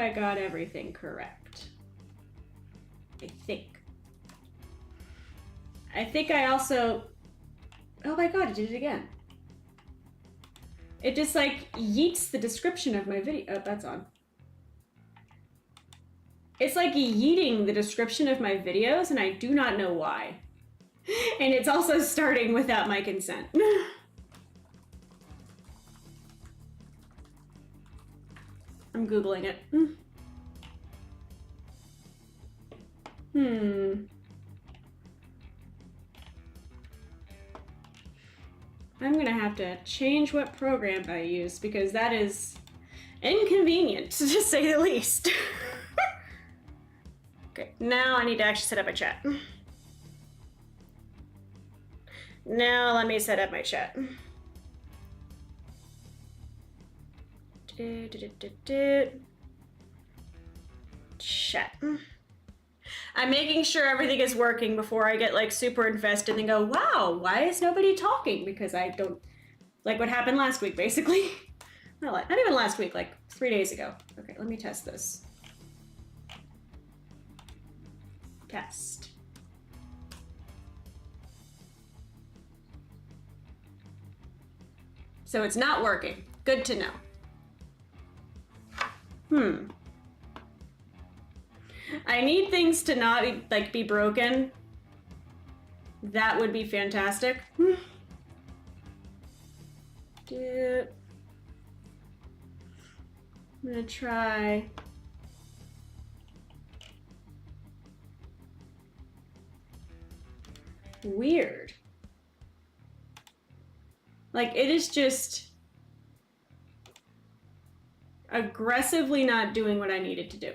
I got everything correct. I think I also... Oh my god, I did it again. It just like yeets the description of my video. Oh, that's on. It's like yeeting the description of my videos, and I do not know why. And it's also starting without my consent. I'm Googling it. I'm gonna have to change what program I use because that is inconvenient, to say the least. Okay, now I need to actually set up my chat. Now let me set up my chat. Chat. I'm making sure everything is working before I get like super invested and go, wow, why is nobody talking? Because I don't like what happened last week, basically. Not even last week, like 3 days ago. Okay, let me test this. Test. So it's not working. Good to know. I need things to not be broken. That would be fantastic. I'm gonna try. Weird. Like, it is just aggressively not doing what I needed to do.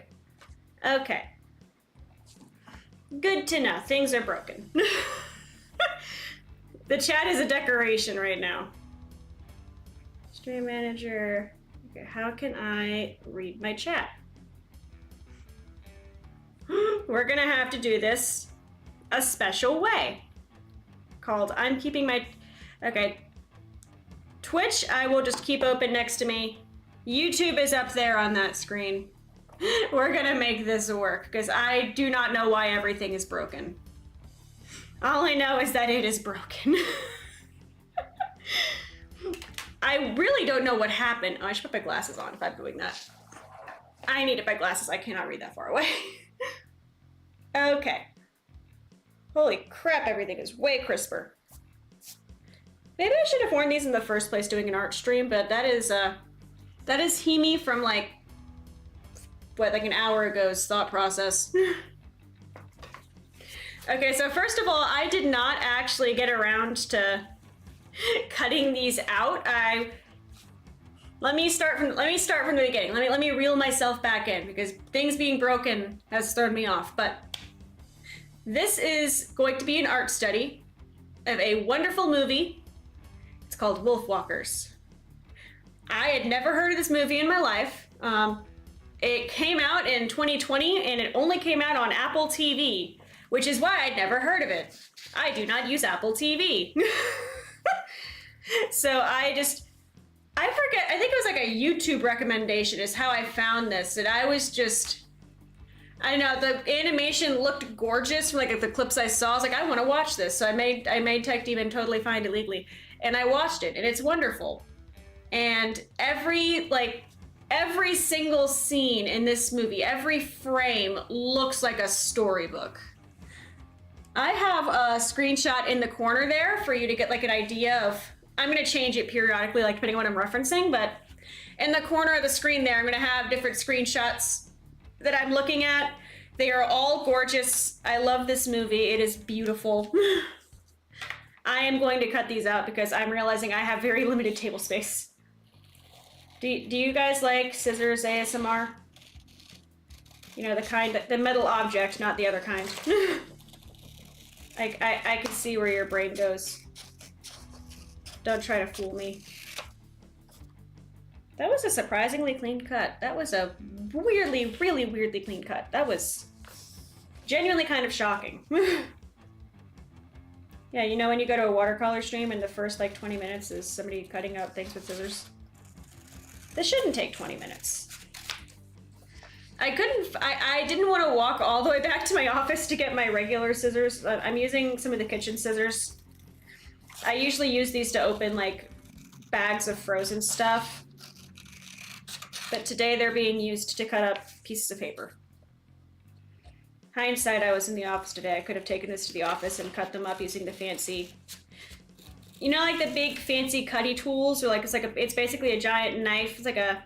Okay. Good to know. Things are broken. The chat is a decoration right now. Stream manager. Okay, how can I read my chat? We're gonna have to do this a special way. Called I'm keeping my... Okay. Twitch, I will just keep open next to me. YouTube is up there on that screen. We're gonna make this work, because I do not know why everything is broken. All I know is that it is broken. I really don't know what happened. Oh, I should put my glasses on if I'm doing that. I need to buy glasses. I cannot read that far away. Okay. Holy crap, everything is way crisper. Maybe I should have worn these in the first place doing an art stream, but that is Himi from like, what, like an hour ago's thought process. Okay, so first of all, I did not actually get around to cutting these out. Let me start from the beginning. Let me reel myself back in, because things being broken has thrown me off. But this is going to be an art study of a wonderful movie. It's called Wolfwalkers. I had never heard of this movie in my life. It came out in 2020, and it only came out on Apple TV, which is why I'd never heard of it. I do not use Apple TV. So I forget, I think it was like a YouTube recommendation is how I found this, and I was just, I don't know, the animation looked gorgeous from like the clips I saw. I was like, I want to watch this. So I made Tech Demon totally find it legally, and I watched it, and it's wonderful. And every single scene in this movie, every frame looks like a storybook. I have a screenshot in the corner there for you to get like an idea of, I'm gonna change it periodically, like depending on what I'm referencing, but in the corner of the screen there, I'm gonna have different screenshots that I'm looking at. They are all gorgeous. I love this movie. It is beautiful. I am going to cut these out because I'm realizing I have very limited table space. Do you guys like scissors ASMR? You know, the kind, the metal object, not the other kind. I can see where your brain goes. Don't try to fool me. That was a surprisingly clean cut. That was a really weirdly clean cut. That was genuinely kind of shocking. Yeah, you know when you go to a watercolor stream and the first like 20 minutes is somebody cutting out things with scissors? This shouldn't take 20 minutes. I didn't want to walk all the way back to my office to get my regular scissors. I'm using some of the kitchen scissors. I usually use these to open like bags of frozen stuff. But today they're being used to cut up pieces of paper. Hindsight, I was in the office today. I could have taken this to the office and cut them up using the fancy, you know, like the big fancy cutty tools, or like it's basically a giant knife. It's like a,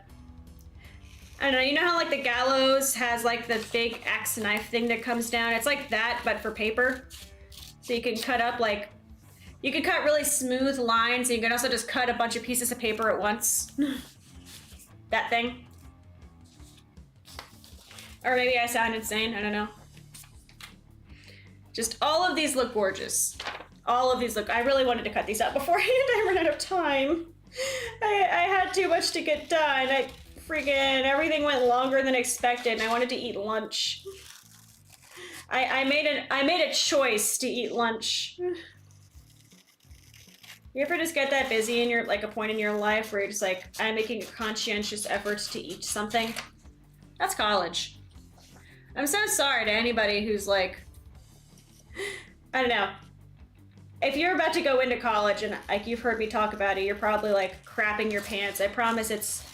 I don't know, you know how like the gallows has like the big axe knife thing that comes down? It's like that, but for paper. So you can cut up like, you can cut really smooth lines, and you can also just cut a bunch of pieces of paper at once. That thing. Or maybe I sound insane, I don't know. Just all of these look gorgeous. All of these look, I really wanted to cut these up beforehand. I ran out of time. I had too much to get done. Everything went longer than expected, and I wanted to eat lunch. I made a choice to eat lunch. You ever just get that busy in your, like a point in your life where you're just like, I'm making a conscientious effort to eat something? That's college. I'm so sorry to anybody who's like, I don't know. If you're about to go into college and like you've heard me talk about it, you're probably like crapping your pants. I promise it's,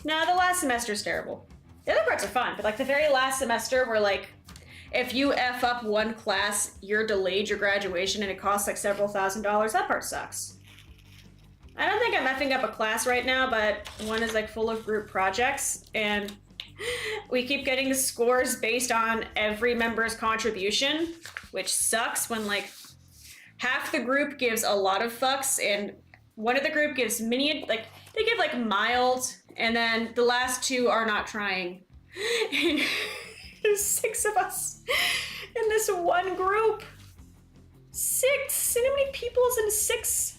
no, the last semester's terrible. The other parts are fun, but like the very last semester where like, if you F up one class, you're delayed your graduation and it costs like several $1,000s. That part sucks. I don't think I'm effing up a class right now, but one is like full of group projects, and we keep getting scores based on every member's contribution, which sucks when like half the group gives a lot of fucks and one of the group gives like they give like mild, and then the last two are not trying. And there's 6 of us in this one group. 6, and how many people is in 6?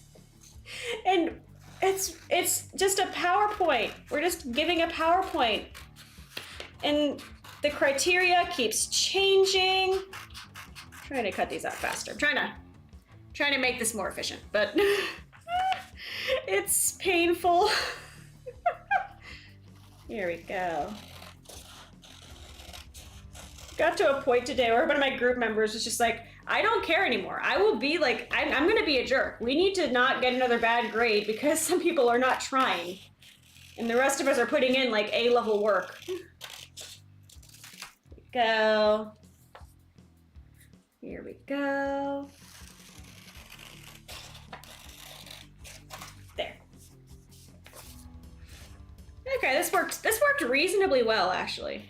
And it's just a PowerPoint. We're just giving a PowerPoint. And the criteria keeps changing. I'm trying to cut these out faster. I'm trying to make this more efficient, but it's painful. Here we go. Got to a point today where one of my group members was just like, I don't care anymore. I will be like, I'm gonna be a jerk. We need to not get another bad grade because some people are not trying. And the rest of us are putting in like A-level work. Go. Here we go. There. Okay, this worked reasonably well, actually.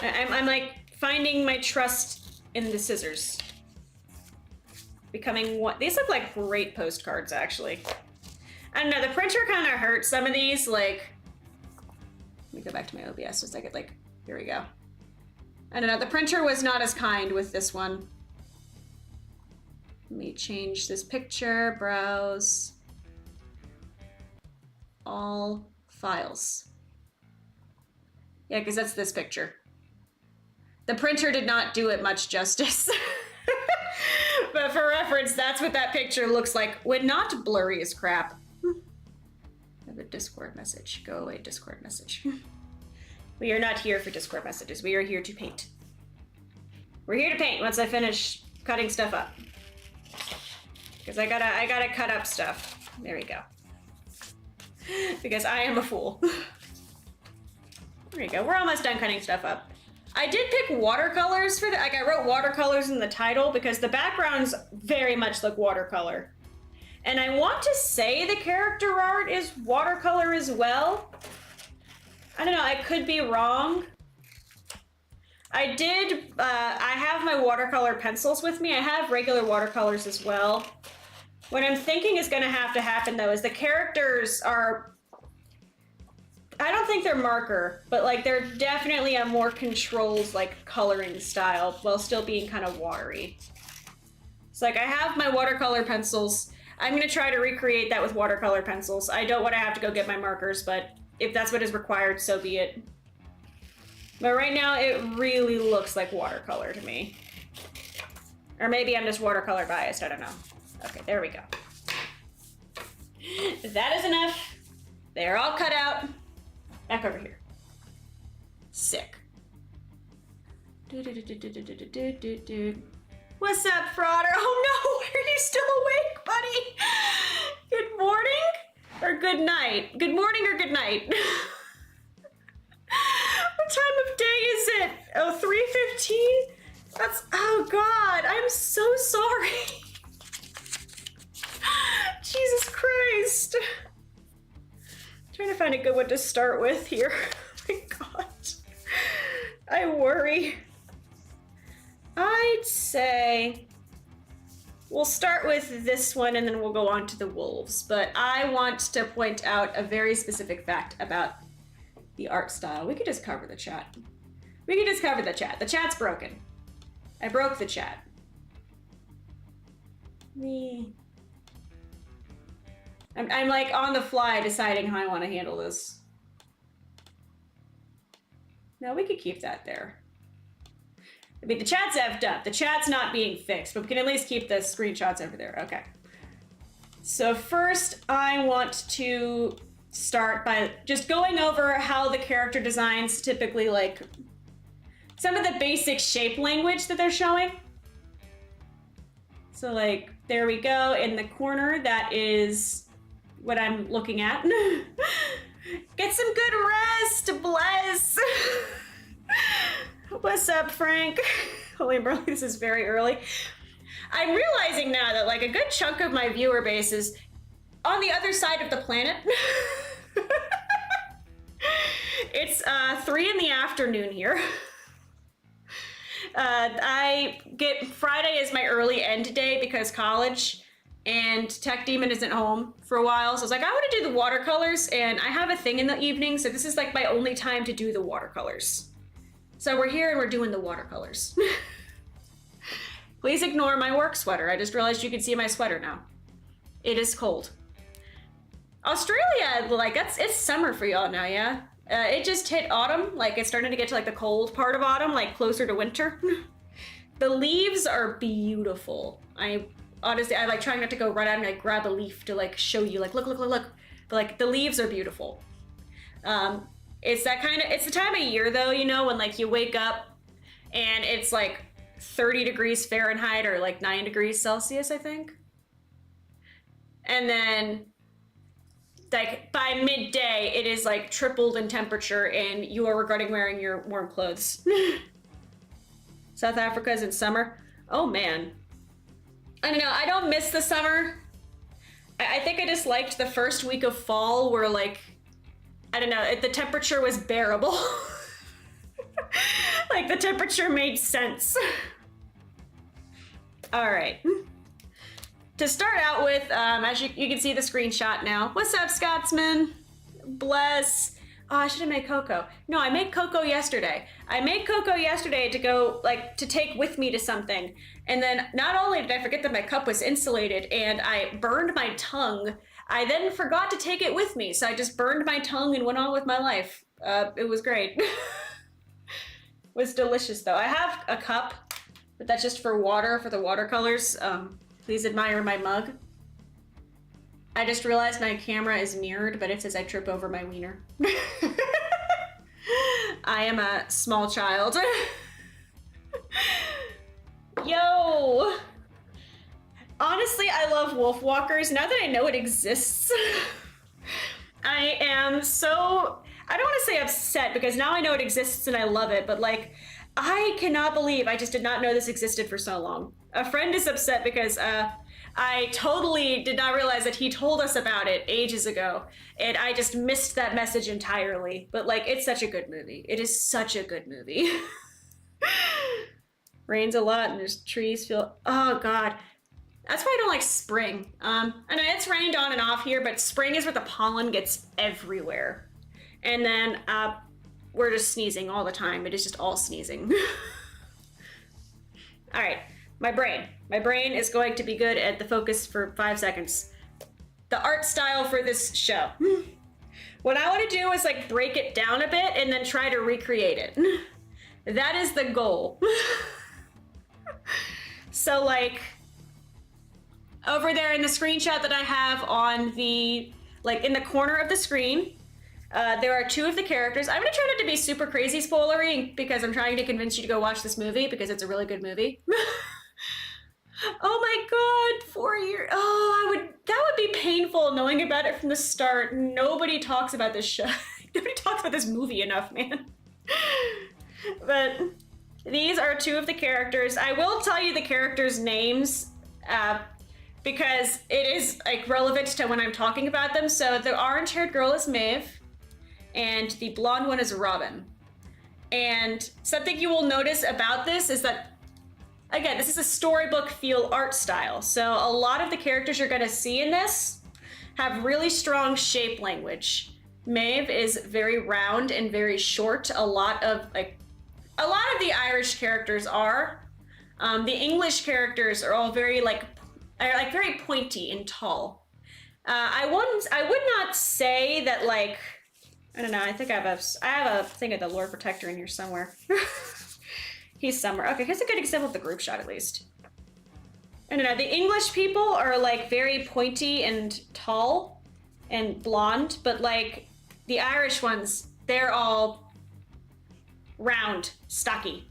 I'm like finding my trust in the scissors. Becoming what? These look like great postcards, actually. I don't know, the printer kind of hurt some of these, like, let me go back to my OBS just a second, like, here we go. I don't know, the printer was not as kind with this one. Let me change this picture, browse. All files. Yeah, because that's this picture. The printer did not do it much justice. But for reference, that's what that picture looks like when not blurry as crap. I have a Discord message. Go away, Discord message. We are not here for Discord messages. We are here to paint. We're here to paint once I finish cutting stuff up. Because I gotta cut up stuff. There we go. Because I am a fool. There you go. We're almost done cutting stuff up. I did pick watercolors for that. Like, I wrote watercolors in the title because the backgrounds very much look watercolor. And I want to say the character art is watercolor as well. I don't know, I could be wrong. I have my watercolor pencils with me. I have regular watercolors as well. What I'm thinking is gonna have to happen though is the characters are, I don't think they're marker, but like they're definitely a more controlled like coloring style while still being kind of watery. So like I have my watercolor pencils. I'm gonna try to recreate that with watercolor pencils. I don't want to have to go get my markers, but if that's what is required, so be it. But right now it really looks like watercolor to me. Or maybe I'm just watercolor biased, I don't know. Okay, there we go. That is enough. They're all cut out. back over here. Sick. What's up, Frauder? Oh no, are you still awake, buddy? Good morning or good night? Good morning or good night? What time of day is it? Oh, 3:15? That's, oh God, I'm so sorry. Jesus Christ. I'm trying to find a good one to start with here. Oh my God. I worry. I'd say we'll start with this one and then we'll go on to the wolves. But I want to point out a very specific fact about the art style. We could just cover the chat. We could just cover the chat. The chat's broken. I broke the chat. I'm like on the fly deciding how I want to handle this. No, we could keep that there. I mean, the chat's effed up. The chat's not being fixed, but we can at least keep the screenshots over there. Okay. So first, I want to start by just going over how the character designs typically, like, some of the basic shape language that they're showing. So, like, there we go. In the corner, that is what I'm looking at. Get some good rest, bless. What's up, Frank? Holy moly, this is very early. I'm realizing now that like a good chunk of my viewer base is on the other side of the planet. It's 3 in the afternoon here. I get Friday is my early end day because college and Tech Demon isn't home for a while. So I was like, I want to do the watercolors and I have a thing in the evening. So this is like my only time to do the watercolors. So we're here and we're doing the watercolors. Please ignore my work sweater. I just realized you can see my sweater now. It is cold. Australia, like it's summer for y'all now, yeah? It just hit autumn, like it's starting to get to like the cold part of autumn, like closer to winter. The leaves are beautiful. I honestly, I like trying not to go right out and like grab a leaf to like show you like, look. But like the leaves are beautiful. It's that kind of, it's the time of year though, you know, when like you wake up and it's like 30 degrees Fahrenheit or like 9 degrees Celsius, I think. And then like by midday, it is like tripled in temperature and you are regretting wearing your warm clothes. South Africa is in summer. Oh man. I don't know, I don't miss the summer. I think I just liked the first week of fall where like, I don't know, the temperature was bearable. Like the temperature made sense. All right. To start out with, as you can see the screenshot now. What's up, Scotsman? Bless. Oh, I should have made cocoa. No, I made cocoa yesterday. I made cocoa yesterday to go, like, to take with me to something. And then not only did I forget that my cup was insulated and I burned my tongue, I then forgot to take it with me. So I just burned my tongue and went on with my life. It was great. It was delicious though. I have a cup, but that's just for water, for the watercolors. Please admire my mug. I just realized my camera is mirrored, but it says I trip over my wiener. I am a small child. Yo! Honestly, I love wolfwalkers. Now that I know it exists, I am so, I don't want to say upset because now I know it exists and I love it, but like, I cannot believe I just did not know this existed for so long. A friend is upset because I totally did not realize that he told us about it ages ago, and I just missed that message entirely. But like, it's such a good movie. It is such a good movie. Rains a lot and there's trees feel, oh God. That's why I don't like spring. I know it's rained on and off here, but spring is where the pollen gets everywhere. And then we're just sneezing all the time. It is just all sneezing. All right, my brain. My brain is going to be good at the focus for 5 seconds. The art style for this show. What I want to do is like break it down a bit and then try to recreate it. That is the goal. So like, over there in the screenshot that I have on the, like in the corner of the screen, There are 2 of the characters. I'm gonna try not to be super crazy spoilery because I'm trying to convince you to go watch this movie because it's a really good movie. Oh my god, 4 years. Oh, that would be painful knowing about it from the start. Nobody talks about this show. Nobody talks about this movie enough, man. But these are 2 of the characters. I will tell you the characters' names because it is like relevant to when I'm talking about them. So the orange-haired girl is Maeve, and the blonde one is Robin. And something you will notice about this is that, again, this is a storybook feel art style. So a lot of the characters you're gonna see in this have really strong shape language. Maeve is very round and very short. A lot of the Irish characters are. The English characters are all very very pointy and tall. I would not say that I don't know. I think I have a thing of the Lord Protector in here somewhere. He's somewhere. Okay, here's a good example of the group shot, at least. I don't know. The English people are very pointy and tall and blonde, but the Irish ones, they're all round, stocky.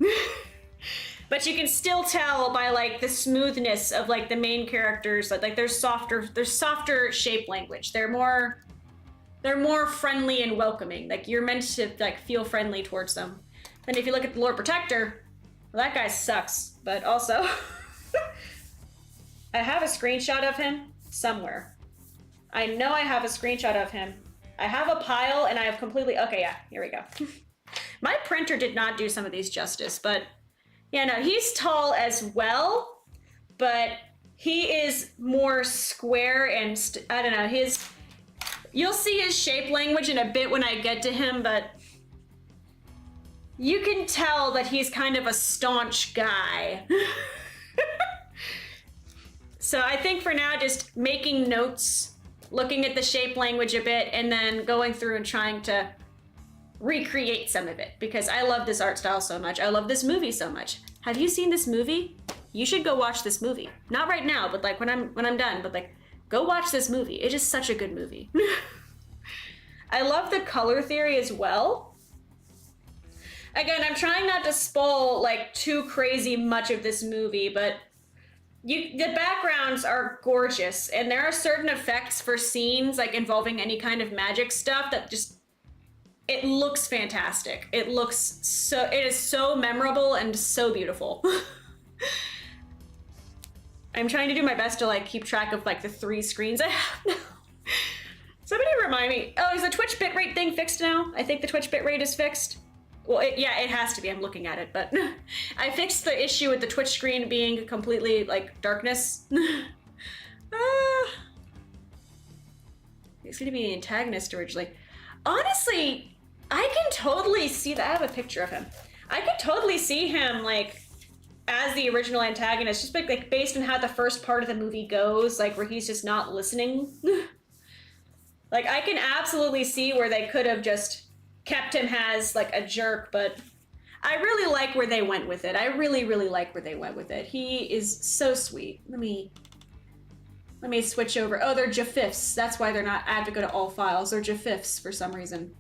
But you can still tell by the smoothness of the main characters that there's softer shape language. They're more friendly and welcoming. You're meant to feel friendly towards them. And if you look at the Lord Protector, well, that guy sucks, but also I have a screenshot of him somewhere. I know I have a screenshot of him. I have a pile and I have completely, okay, yeah, here we go. My printer did not do some of these justice, but yeah, no, he's tall as well, but he is more square and, I don't know, you'll see his shape language in a bit when I get to him, but you can tell that he's kind of a staunch guy. So I think for now, just making notes, looking at the shape language a bit, and then going through and trying to recreate some of it, because I love this art style so much. I love this movie so much. Have you seen this movie? You should go watch this movie. Not right now, but when I'm done, but go watch this movie. It is such a good movie. I love the color theory as well. Again, I'm trying not to spoil too crazy much of this movie, but the backgrounds are gorgeous, and there are certain effects for scenes involving any kind of magic stuff that it looks fantastic. It is so memorable and so beautiful. I'm trying to do my best to keep track of the 3 screens I have now. Somebody remind me. Oh, is the Twitch bitrate thing fixed now? I think the Twitch bitrate is fixed. Well, yeah, it has to be. I'm looking at it, but I fixed the issue with the Twitch screen being completely darkness. He's gonna be the antagonist originally. Honestly, I can totally see that. I have a picture of him. I can totally see him as the original antagonist, just based on how the first part of the movie goes, where he's just not listening. I can absolutely see where they could have just kept him as a jerk, but I really like where they went with it. I really, really like where they went with it. He is so sweet. Let me switch over. Oh, they're GIFs. That's why they're not add to go to all files. They're GIFs for some reason.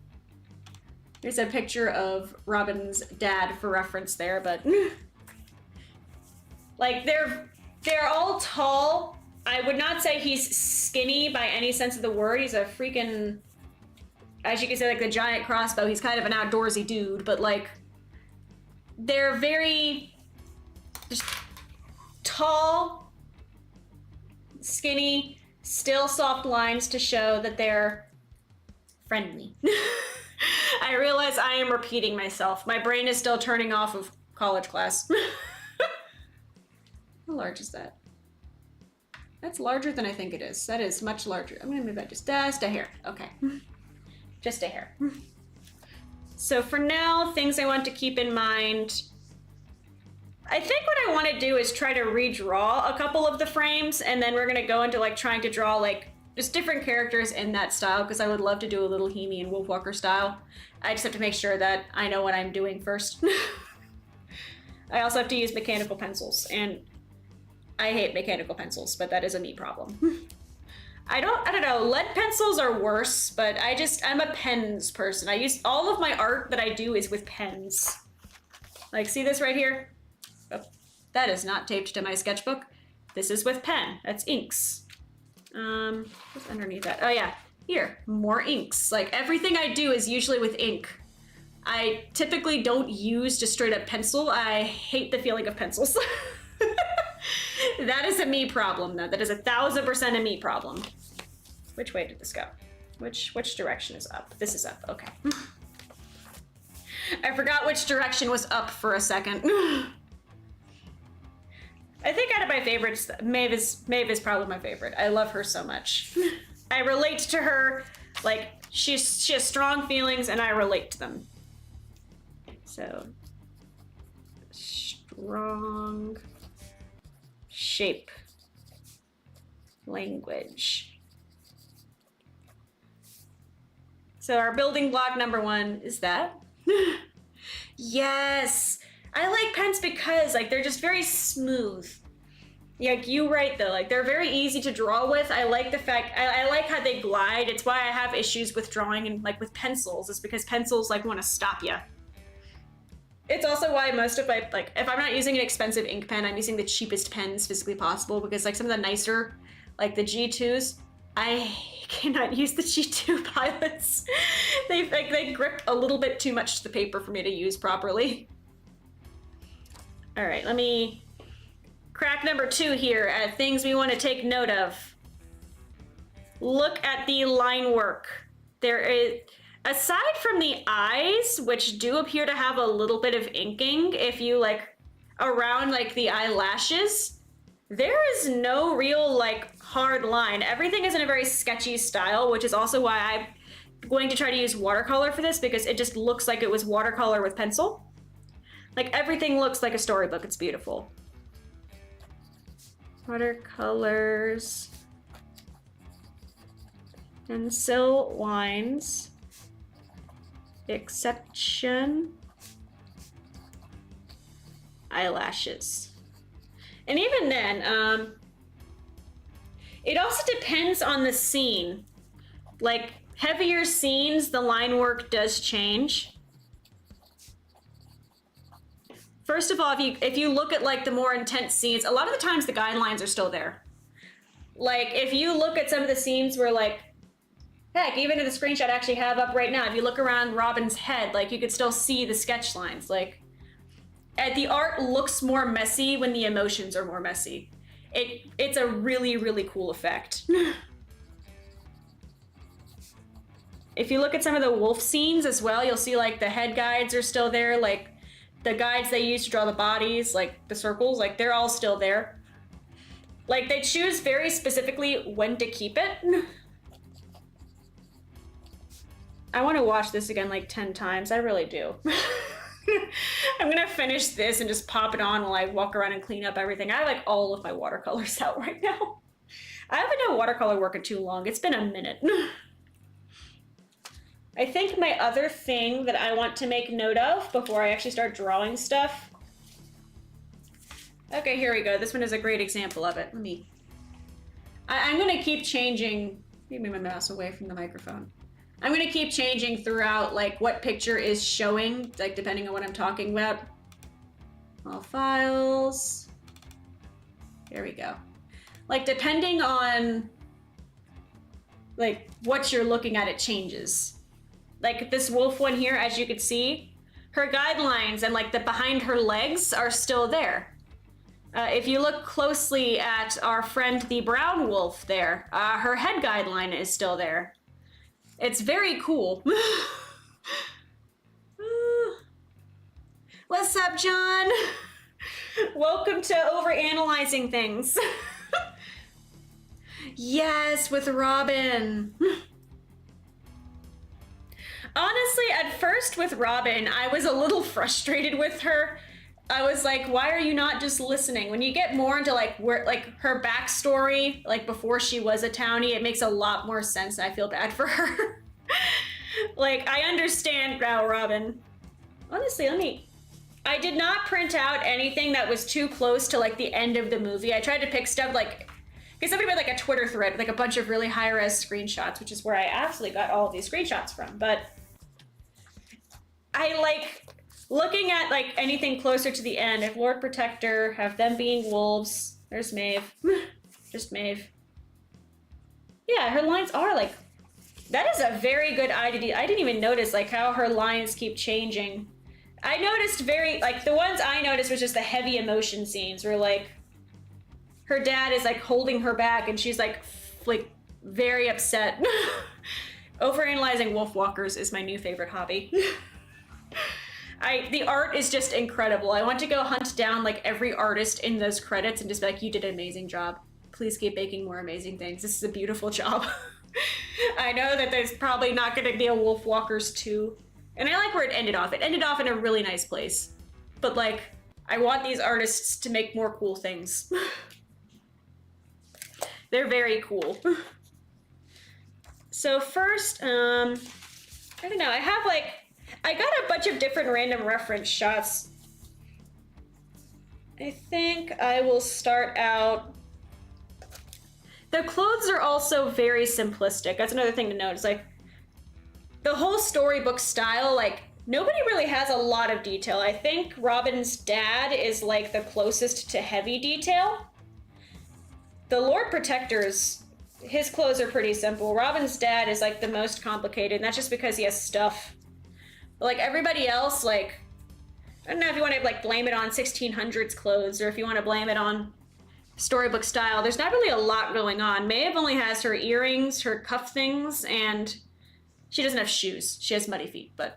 There's a picture of Robin's dad for reference there, but they're all tall. I would not say he's skinny by any sense of the word. He's a freaking, as you can say, the giant crossbow. He's kind of an outdoorsy dude, but they're very just tall, skinny, still soft lines to show that they're friendly. I realize I am repeating myself. My brain is still turning off of college class. How large is that? That's larger than I think it is. That is much larger. I'm gonna move that just a hair. Okay. Just a hair. So for now, things I want to keep in mind. I think what I want to do is try to redraw a couple of the frames, and then we're gonna go into trying to draw just different characters in that style, because I would love to do a little Himi and Wolfwalker style. I just have to make sure that I know what I'm doing first. I also have to use mechanical pencils, and I hate mechanical pencils, but that is a me problem. I don't know, lead pencils are worse, but I'm a pens person. I use, all of my art that I do is with pens. Like, see this right here? Oh, that is not taped to my sketchbook. This is with pen, that's inks. What's underneath that? Oh yeah, here, more inks. Like, everything I do is usually with ink. I typically don't use just straight up pencil. I hate the feeling of pencils. That is a me problem, though. That is 1000% a me problem. Which way did this go? Which direction is up? This is up, okay. I forgot which direction was up for a second. I think out of my favorites, Maeve is probably my favorite. I love her so much. I relate to her, like, she has strong feelings and I relate to them. So, strong shape language. So our building block number 1 is that. Yes, I like pens because like they're just very smooth. Like you right though, like they're very easy to draw with. I like the fact, I like how they glide. It's why I have issues with drawing and like with pencils, is because pencils like want to stop you. It's also why most of my, like, if I'm not using an expensive ink pen, I'm using the cheapest pens physically possible, because like some of the nicer, like the G2s, I cannot use the G2 pilots. They grip a little bit too much to the paper for me to use properly. All right, let me crack number 2 here at things we want to take note of. Look at the line work. There is, aside from the eyes, which do appear to have a little bit of inking, if you like around like the eyelashes, there is no real like hard line. Everything is in a very sketchy style, which is also why I'm going to try to use watercolor for this, because it just looks like it was watercolor with pencil. Like everything looks like a storybook. It's beautiful. Watercolors. Pencil lines. Exception. Eyelashes. And even then, it also depends on the scene. Like heavier scenes, the line work does change. First of all, if you look at like the more intense scenes, a lot of the times the guidelines are still there. Like if you look at some of the scenes where like, heck, even in the screenshot I actually have up right now, if you look around Robin's head, like you could still see the sketch lines. Like, the art looks more messy when the emotions are more messy. It's a really, really cool effect. If you look at some of the wolf scenes as well, you'll see like the head guides are still there, like the guides they use to draw the bodies, like the circles, like they're all still there. Like they choose very specifically when to keep it. I want to watch this again like 10 times, I really do. I'm gonna finish this and just pop it on while I walk around and clean up everything. I have like all of my watercolors out right now. I haven't done watercolor work in too long. It's been a minute. I think my other thing that I want to make note of before I actually start drawing stuff. Okay, here we go. This one is a great example of it. I'm gonna keep changing. Let me move my mouse away from the microphone. I'm gonna keep changing throughout like what picture is showing, like depending on what I'm talking about. All files. There we go. Like depending on like what you're looking at, it changes. Like this wolf one here, as you can see, her guidelines and like the behind her legs are still there. If you look closely at our friend the brown wolf there, her head guideline is still there. It's very cool. What's up, John? Welcome to overanalyzing things. Yes, with Robin. Honestly, at first with Robin, I was a little frustrated with her. I was like, why are you not just listening? When you get more into like where like her backstory, like before she was a townie, it makes a lot more sense and I feel bad for her. Like, I understand now, Robin. Honestly, I did not print out anything that was too close to like the end of the movie. I tried to pick stuff like, Because somebody made like a Twitter thread with like a bunch of really high-res screenshots, which is where I absolutely got all of these screenshots from. But I like looking at like anything closer to the end. If Lord Protector, have them being wolves. There's Maeve. Just Maeve. Yeah, her lines are like, that is a very good IDD. I didn't even notice like how her lines keep changing. I noticed like the ones I noticed was just the heavy emotion scenes where like her dad is like holding her back and she's like very upset. Overanalyzing wolfwalkers is my new favorite hobby. The art is just incredible. I want to go hunt down like every artist in those credits and just be like, you did an amazing job. Please keep making more amazing things. This is a beautiful job. I know that there's probably not going to be a Wolfwalkers 2. And I like where it ended off. It ended off in a really nice place. But like, I want these artists to make more cool things. They're very cool. So first, I don't know, I got a bunch of different random reference shots. I think I will start out. The clothes are also very simplistic. That's another thing to note. It's like the whole storybook style, like nobody really has a lot of detail. I think Robin's dad is like the closest to heavy detail. The Lord Protector's, his clothes are pretty simple. Robin's dad is like the most complicated, and that's just because he has stuff. But like everybody else, like, I don't know if you want to like blame it on 1600s clothes or if you want to blame it on storybook style. There's not really a lot going on. Maeve only has her earrings, her cuff things, and she doesn't have shoes. She has muddy feet, but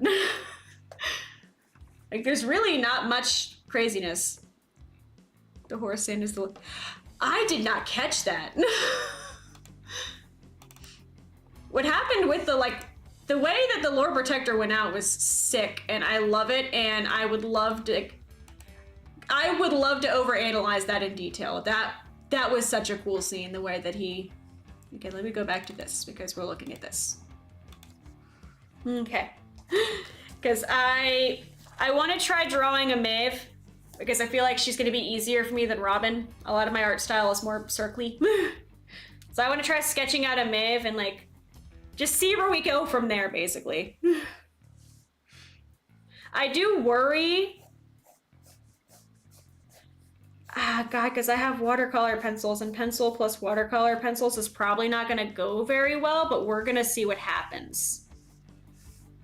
like there's really not much craziness. The horse stand is the... I did not catch that. What happened with the way that the Lord Protector went out was sick, and I love it, and I would love to overanalyze that in detail. That was such a cool scene, the way that he... Okay, let me go back to this, because we're looking at this. Okay. Because I want to try drawing a Maeve, because I feel like she's going to be easier for me than Robin. A lot of my art style is more circly. So I want to try sketching out a Maeve and like just see where we go from there, basically. I do worry... God, because I have watercolor pencils, and pencil plus watercolor pencils is probably not going to go very well, but we're going to see what happens.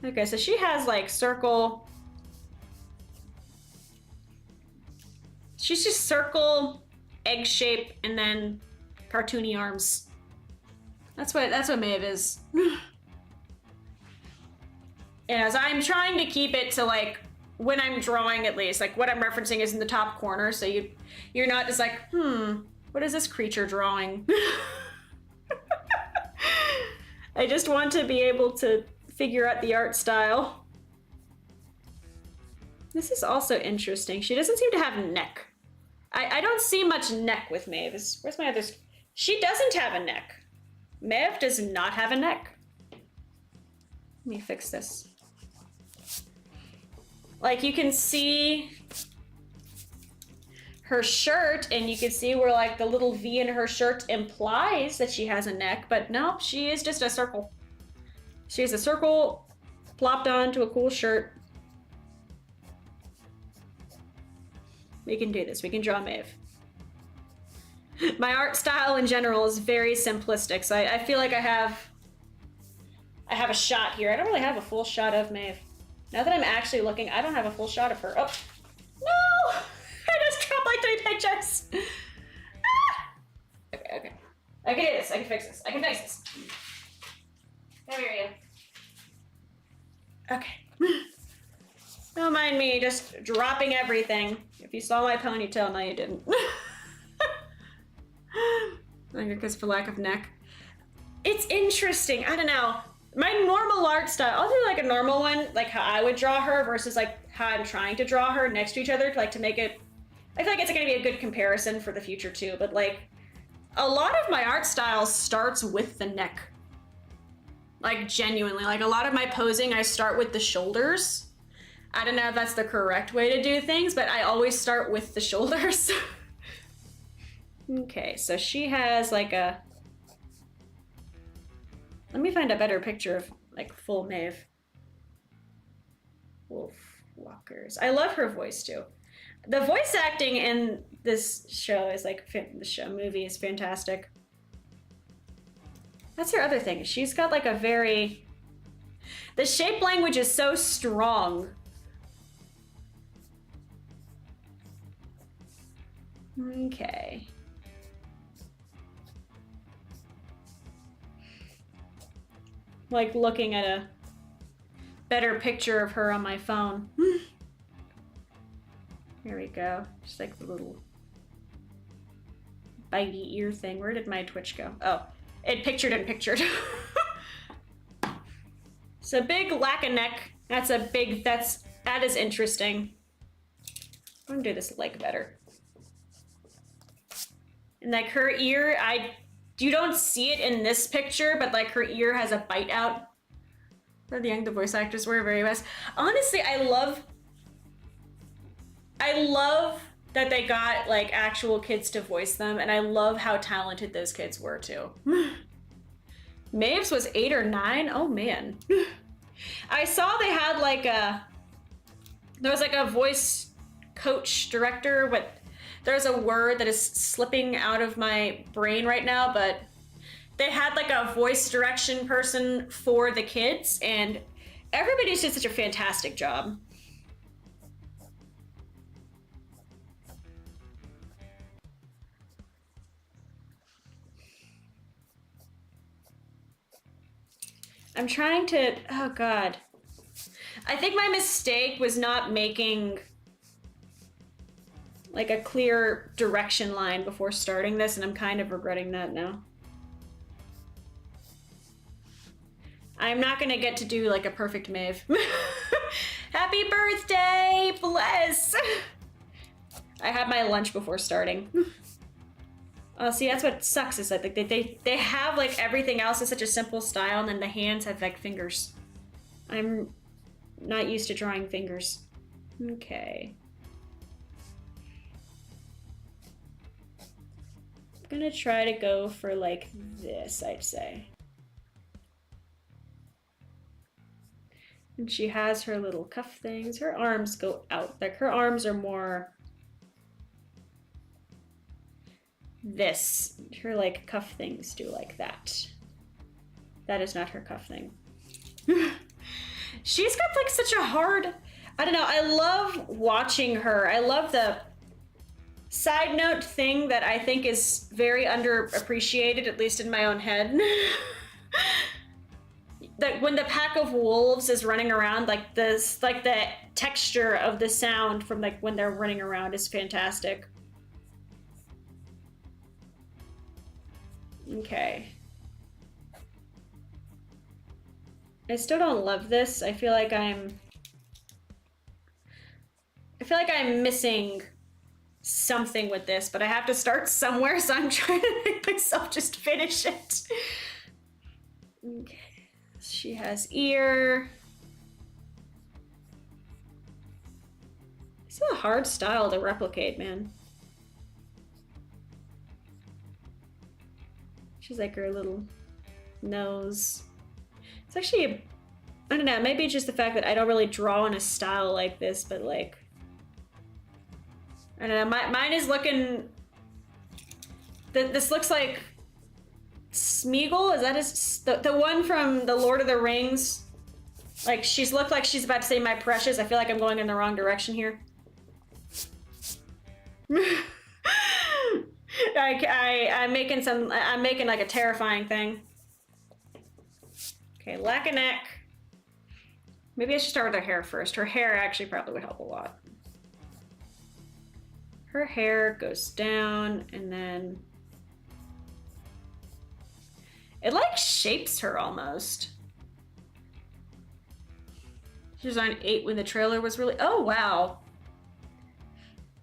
Okay, so she has like circle... She's just circle, egg shape, and then cartoony arms. That's what Maeve is. And as I'm trying to keep it to like, when I'm drawing at least, like what I'm referencing is in the top corner, so you're not just like, what is this creature drawing? I just want to be able to figure out the art style. This is also interesting. She doesn't seem to have neck. I don't see much neck with Maeve. Where's my other... She doesn't have a neck. Maeve does not have a neck. Let me fix this. Like, you can see her shirt, and you can see where, like, the little V in her shirt implies that she has a neck, but no, she is just a circle. She has a circle plopped onto a cool shirt. We can do this. We can draw Maeve. My art style in general is very simplistic, so I feel like I have a shot here. I don't really have a full shot of Maeve. Now that I'm actually looking, I don't have a full shot of her. Oh, no! I just dropped like 3 pictures. Ah! Okay. I can do this. I can fix this. I can fix this. Come here, you. Okay. Don't mind me just dropping everything. If you saw my ponytail, no you didn't. I think because for lack of neck. It's interesting, I don't know. My normal art style, I'll do like a normal one, like how I would draw her versus like how I'm trying to draw her next to each other, to make it, I feel like it's gonna be a good comparison for the future too, but like, a lot of my art style starts with the neck. Like genuinely, like a lot of my posing, I start with the shoulders. I don't know if that's the correct way to do things, but I always start with the shoulders. Okay, so she has like a... Let me find a better picture of like full Maeve. Wolfwalkers. I love her voice too. The voice acting in this show is like, movie is fantastic. That's her other thing. She's got like a very... The shape language is so strong. Okay. Like looking at a better picture of her on my phone. Here we go. Just like the little bitey ear thing. Where did my Twitch go? Oh, it pictured and pictured. So big lack of neck. That's a big, that is interesting. I'm gonna do this leg better. And like her ear, you don't see it in this picture, but like her ear has a bite out. Where the voice actors were very best. Honestly, I love that they got like actual kids to voice them, and I love how talented those kids were too. Maeve's was 8 or 9. Oh man. I saw they had like there was like a voice coach director, but there's a word that is slipping out of my brain right now, but they had like a voice direction person for the kids, and everybody did such a fantastic job. I'm trying to, oh God. I think my mistake was not making like a clear direction line before starting this, and I'm kind of regretting that now. I'm not gonna get to do like a perfect Maeve. Happy birthday, bless. I had my lunch before starting. Oh, see, that's what sucks is like they have like everything else in such a simple style, and then the hands have like fingers. I'm not used to drawing fingers. Okay. I'm gonna try to go for like this, I'd say. And she has her little cuff things. Her arms go out. Like her arms are more this. Her like cuff things do like that. That is not her cuff thing. She's got like such a hard, I don't know, I love watching her. I love the side note thing that I think is very underappreciated, at least in my own head. That when the pack of wolves is running around, like this, like the texture of the sound from like when they're running around is fantastic. Okay. I still don't love this. I feel like I'm missing something with this, but I have to start somewhere, so I'm trying to make myself just finish it. Okay. She has ear. It's a hard style to replicate, man. She's like her little nose. It's actually, I don't know, maybe it's just the fact that I don't really draw in a style like this, but like, I don't know, mine is looking, this looks like Smeagol, is that his, the one from the Lord of the Rings? Like, she's looked like she's about to say my precious. I feel like I'm going in the wrong direction here. I'm making like a terrifying thing. Okay, lack of neck. Maybe I should start with her hair first. Her hair actually probably would help a lot. Her hair goes down and then it like shapes her almost. She was on 8 when the trailer was really, oh wow.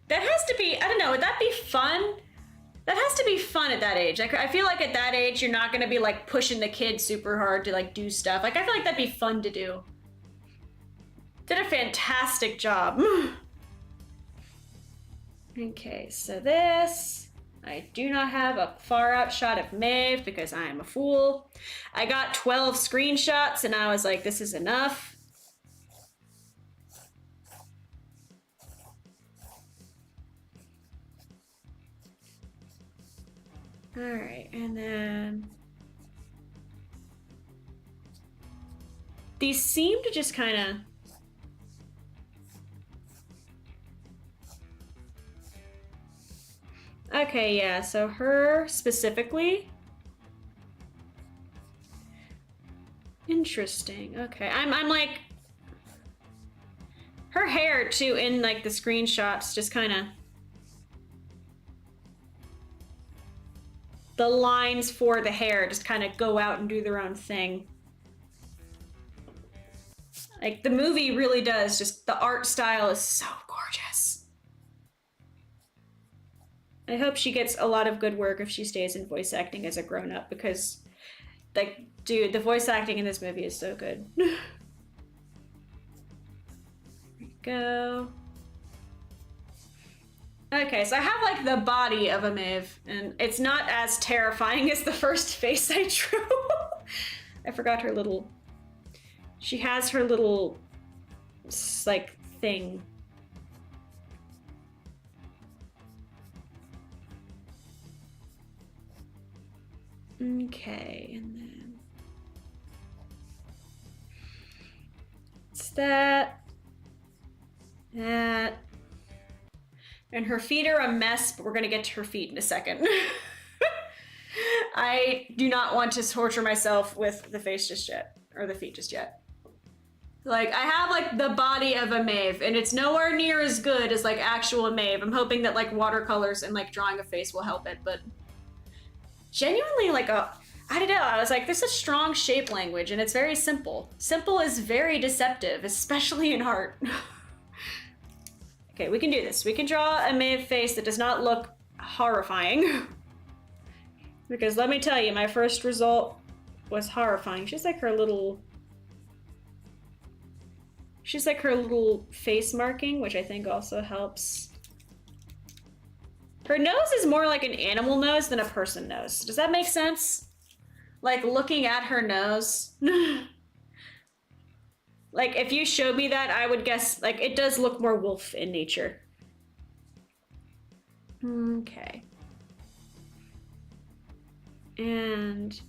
That has to be, I don't know, would that be fun? That has to be fun at that age. Like, I feel like at that age, you're not gonna be like pushing the kid super hard to like do stuff. Like, I feel like that'd be fun to do. Did a fantastic job. Okay, so this, I do not have a far out shot of Maeve because I am a fool. I got 12 screenshots and I was like, this is enough. All right, and then these seem to just kind of okay, yeah, so her specifically. Interesting. Okay, I'm like her hair too in like the screenshots just kind of the lines for the hair just kind of go out and do their own thing. Like the movie really does just the art style is so gorgeous. I hope she gets a lot of good work if she stays in voice acting as a grown-up because, like, dude, the voice acting in this movie is so good. There we go. Okay, so I have, like, the body of a Maeve, and it's not as terrifying as the first face I drew. I forgot her little... She has her little, like, thing. Okay, and then it's that, and her feet are a mess, but we're gonna get to her feet in a second. I do not want to torture myself with the face just yet, or the feet just yet. Like, I have, like, the body of a Maeve, and it's nowhere near as good as, like, actual Maeve. I'm hoping that, like, watercolors and, like, drawing a face will help it, but genuinely, like, I don't know, I was like, this is strong shape language, and it's very simple. Simple is very deceptive, especially in art. Okay, we can do this. We can draw a Maeve face that does not look horrifying. Because let me tell you, my first result was horrifying. She's like her little face marking, which I think also helps. Her nose is more like an animal nose than a person nose. Does that make sense? Like, looking at her nose. Like, if you showed me that, I would guess, like, it does look more wolf in nature. Okay. And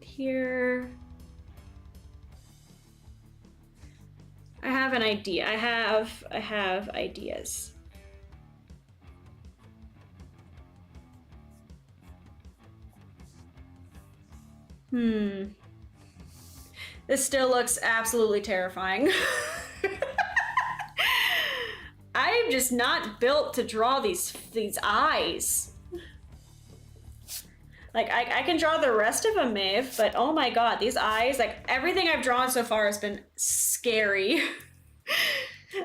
here... I have an idea. I have ideas. This still looks absolutely terrifying. I am just not built to draw these eyes. Like, I can draw the rest of a Maeve, but oh my god, these eyes, like, everything I've drawn so far has been scary.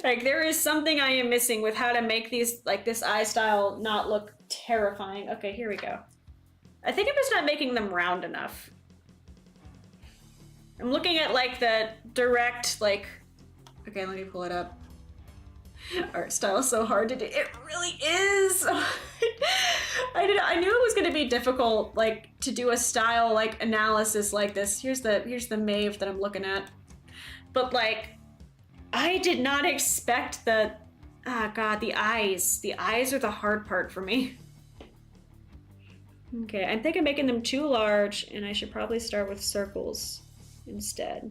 Like, there is something I am missing with how to make these, like, this eye style not look terrifying. Okay, here we go. I think I'm just not making them round enough. I'm looking at, like, the direct, like... Okay, let me pull it up. Art style is so hard to do. It really is! I knew it was going to be difficult, like, to do a style, like, analysis like this. Here's the Maeve that I'm looking at. But, like, I did not expect the... Ah, god, the eyes. The eyes are the hard part for me. Okay, I think I'm making them too large, and I should probably start with circles instead.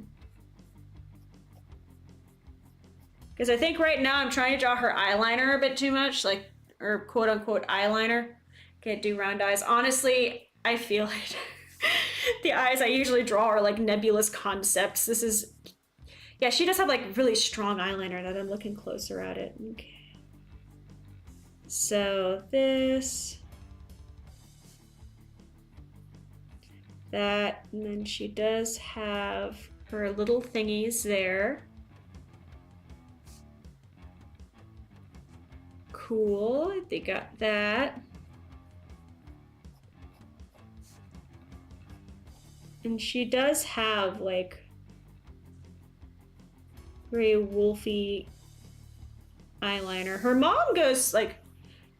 Because I think right now I'm trying to draw her eyeliner a bit too much, like, or quote-unquote eyeliner. Can't do round eyes. Honestly, I feel it. The eyes I usually draw are, like, nebulous concepts. This is... Yeah, she does have, like, really strong eyeliner that I'm looking closer at it. Okay. So, this... That, and then she does have her little thingies there. Cool, they got that. And she does have, like, very wolfy eyeliner. Her mom goes, like,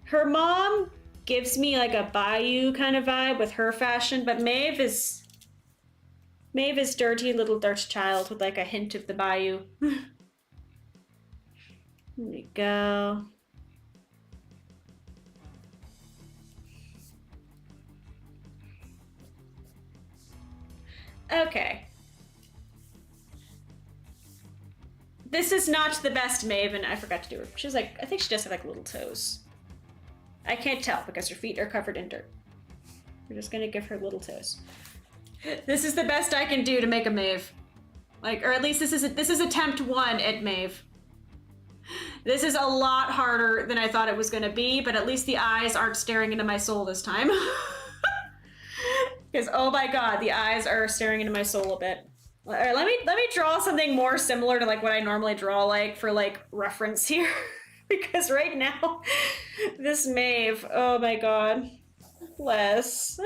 her mom gives me like a Bayou kind of vibe with her fashion, but Maeve is dirty little dirt child with like a hint of the Bayou. There we go. Okay. This is not the best Maeve, and I forgot to do her. She's like, I think she does have like little toes. I can't tell because her feet are covered in dirt. We're just gonna give her little toes. This is the best I can do to make a Maeve. Like, or at least this is attempt 1 at Maeve. This is a lot harder than I thought it was gonna be, but at least the eyes aren't staring into my soul this time. Because oh my god, the eyes are staring into my soul a bit. All right, let me draw something more similar to like what I normally draw, like for like reference here. Because right now, this Maeve, oh my god, bless.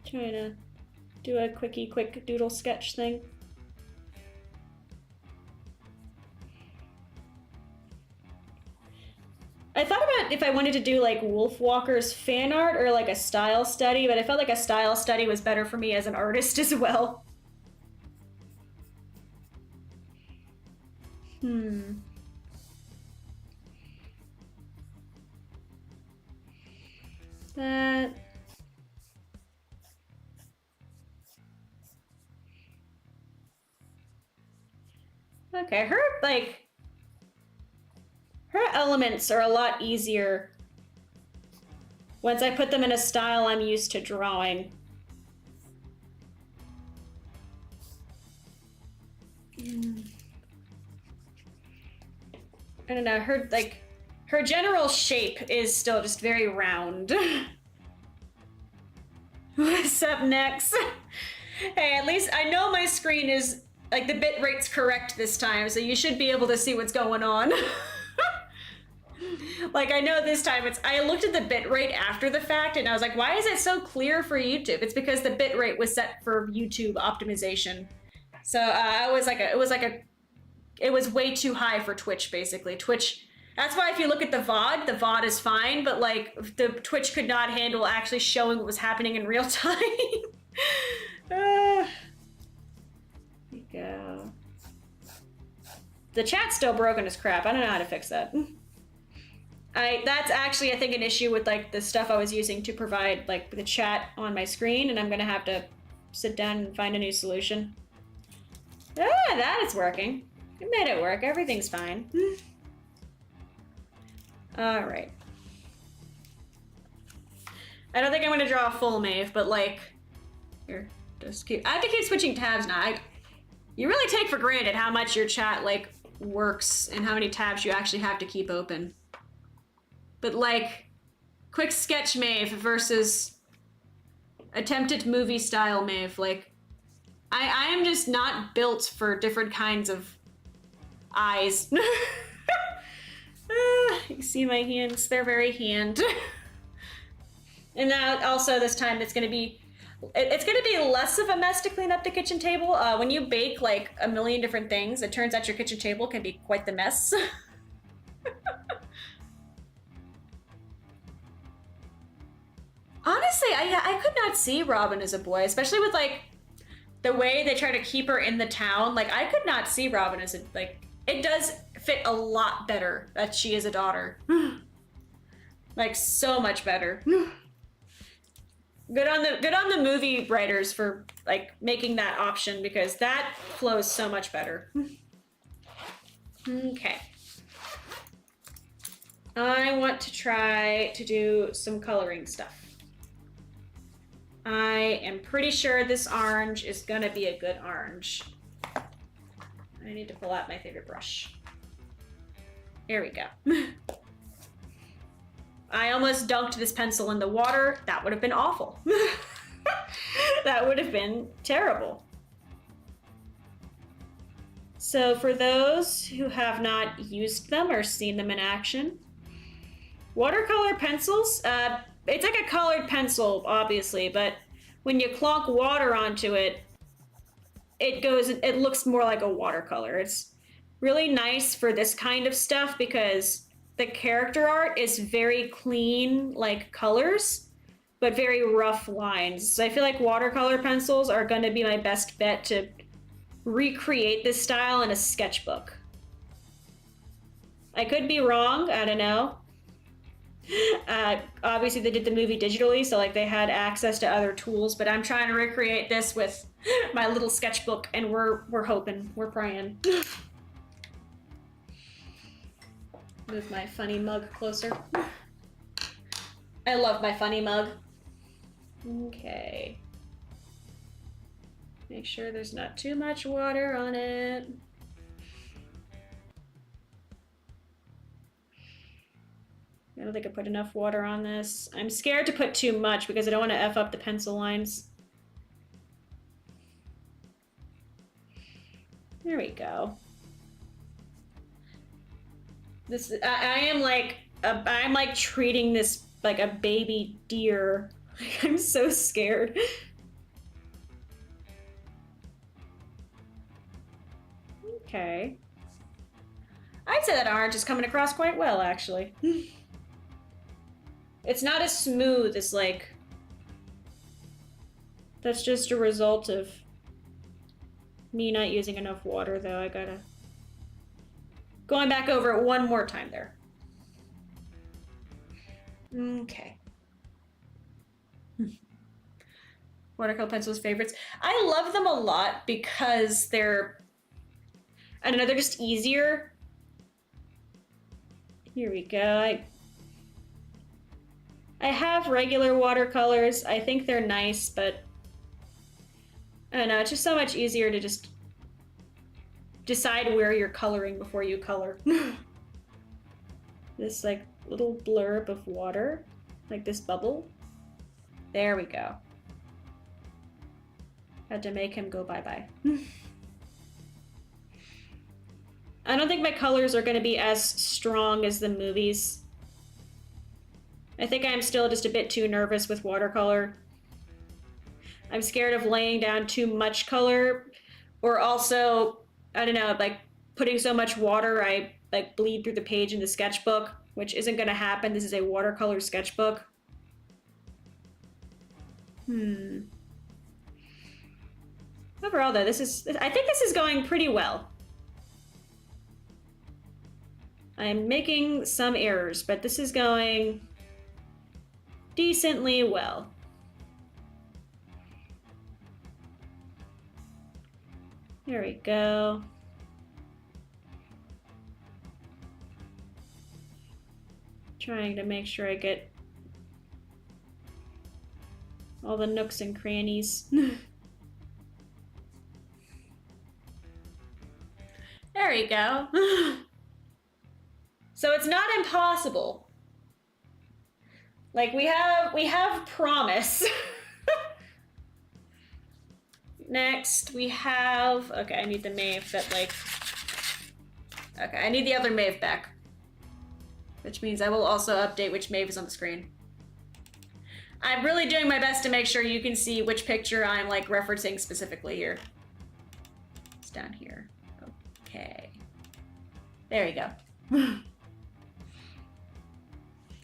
Trying to do a quick doodle sketch thing. I thought about if I wanted to do like wolfwalkers fan art or like a style study, but I felt like a style study was better for me as an artist as well. That. Okay, her elements are a lot easier once I put them in a style I'm used to drawing. I don't know, her general shape is still just very round. What's up next? Hey, at least I know my screen is, like, the bit rate's correct this time, so you should be able to see what's going on. Like, I know this time I looked at the bit rate after the fact, and I was like, why is it so clear for YouTube? It's because the bit rate was set for YouTube optimization. So it was way too high for Twitch, basically. Twitch, that's why if you look at the VOD is fine, but like the Twitch could not handle actually showing what was happening in real time. There we go. The chat's still broken as crap. I don't know how to fix that. That's actually, I think, an issue with like the stuff I was using to provide like the chat on my screen, and I'm gonna have to sit down and find a new solution. Ah, that is working. I made it work. Everything's fine. All right. I don't think I'm gonna draw a full Maeve, but like, here, just keep. I have to keep switching tabs now. You really take for granted how much your chat like works and how many tabs you actually have to keep open. But like, quick sketch Maeve versus attempted movie style Maeve, like, I am just not built for different kinds of eyes. You can see my hands, they're very hand. And now also this time it's gonna be less of a mess to clean up the kitchen table. When you bake like a million different things, it turns out your kitchen table can be quite the mess. Honestly, I could not see Robin as a boy, especially with like the way they try to keep her in the town. Like, I could not see Robin as a, like, it does fit a lot better that she is a daughter. Like, so much better. Good on the movie writers for like making that option, because that flows so much better. Okay. I want to try to do some coloring stuff. I am pretty sure this orange is gonna be a good orange. I need to pull out my favorite brush. There we go. I almost dunked this pencil in the water. That would have been awful. That would have been terrible. So for those who have not used them or seen them in action, watercolor pencils, it's like a colored pencil, obviously, but when you clonk water onto it, it looks more like a watercolor. It's really nice for this kind of stuff because the character art is very clean, like colors, but very rough lines. So I feel like watercolor pencils are going to be my best bet to recreate this style in a sketchbook. I could be wrong, I don't know. Obviously they did the movie digitally, so like they had access to other tools, but I'm trying to recreate this with my little sketchbook, and we're hoping, we're praying. Move my funny mug closer. I love my funny mug. Okay. Make sure there's not too much water on it. I don't think I put enough water on this. I'm scared to put too much because I don't want to F up the pencil lines. There we go. This I'm like treating this like a baby deer. Like, I'm so scared. Okay. I'd say that orange is coming across quite well, actually. It's not as smooth as, like... That's just a result of me not using enough water, though. I gotta... Going back over it one more time there. Okay. Watercolor pencils favorites. I love them a lot because they're... I don't know, they're just easier. Here we go. I have regular watercolors. I think they're nice, but I don't know, it's just so much easier to just decide where you're coloring before you color. This like little blurb of water, like this bubble. There we go. Had to make him go bye-bye. I don't think my colors are going to be as strong as the movies. I think I'm still just a bit too nervous with watercolor. I'm scared of laying down too much color, or also, I don't know, like putting so much water I like bleed through the page in the sketchbook, which isn't going to happen. This is a watercolor sketchbook. Overall though, I think this is going pretty well. I'm making some errors, but this is going decently well. There we go. Trying to make sure I get all the nooks and crannies. There we go. So it's not impossible. Like we have promise. Next we have, okay, I need the Maeve that like, okay, I need the other Maeve back. Which means I will also update which Maeve is on the screen. I'm really doing my best to make sure you can see which picture I'm like referencing specifically here. It's down here. Okay. There you go.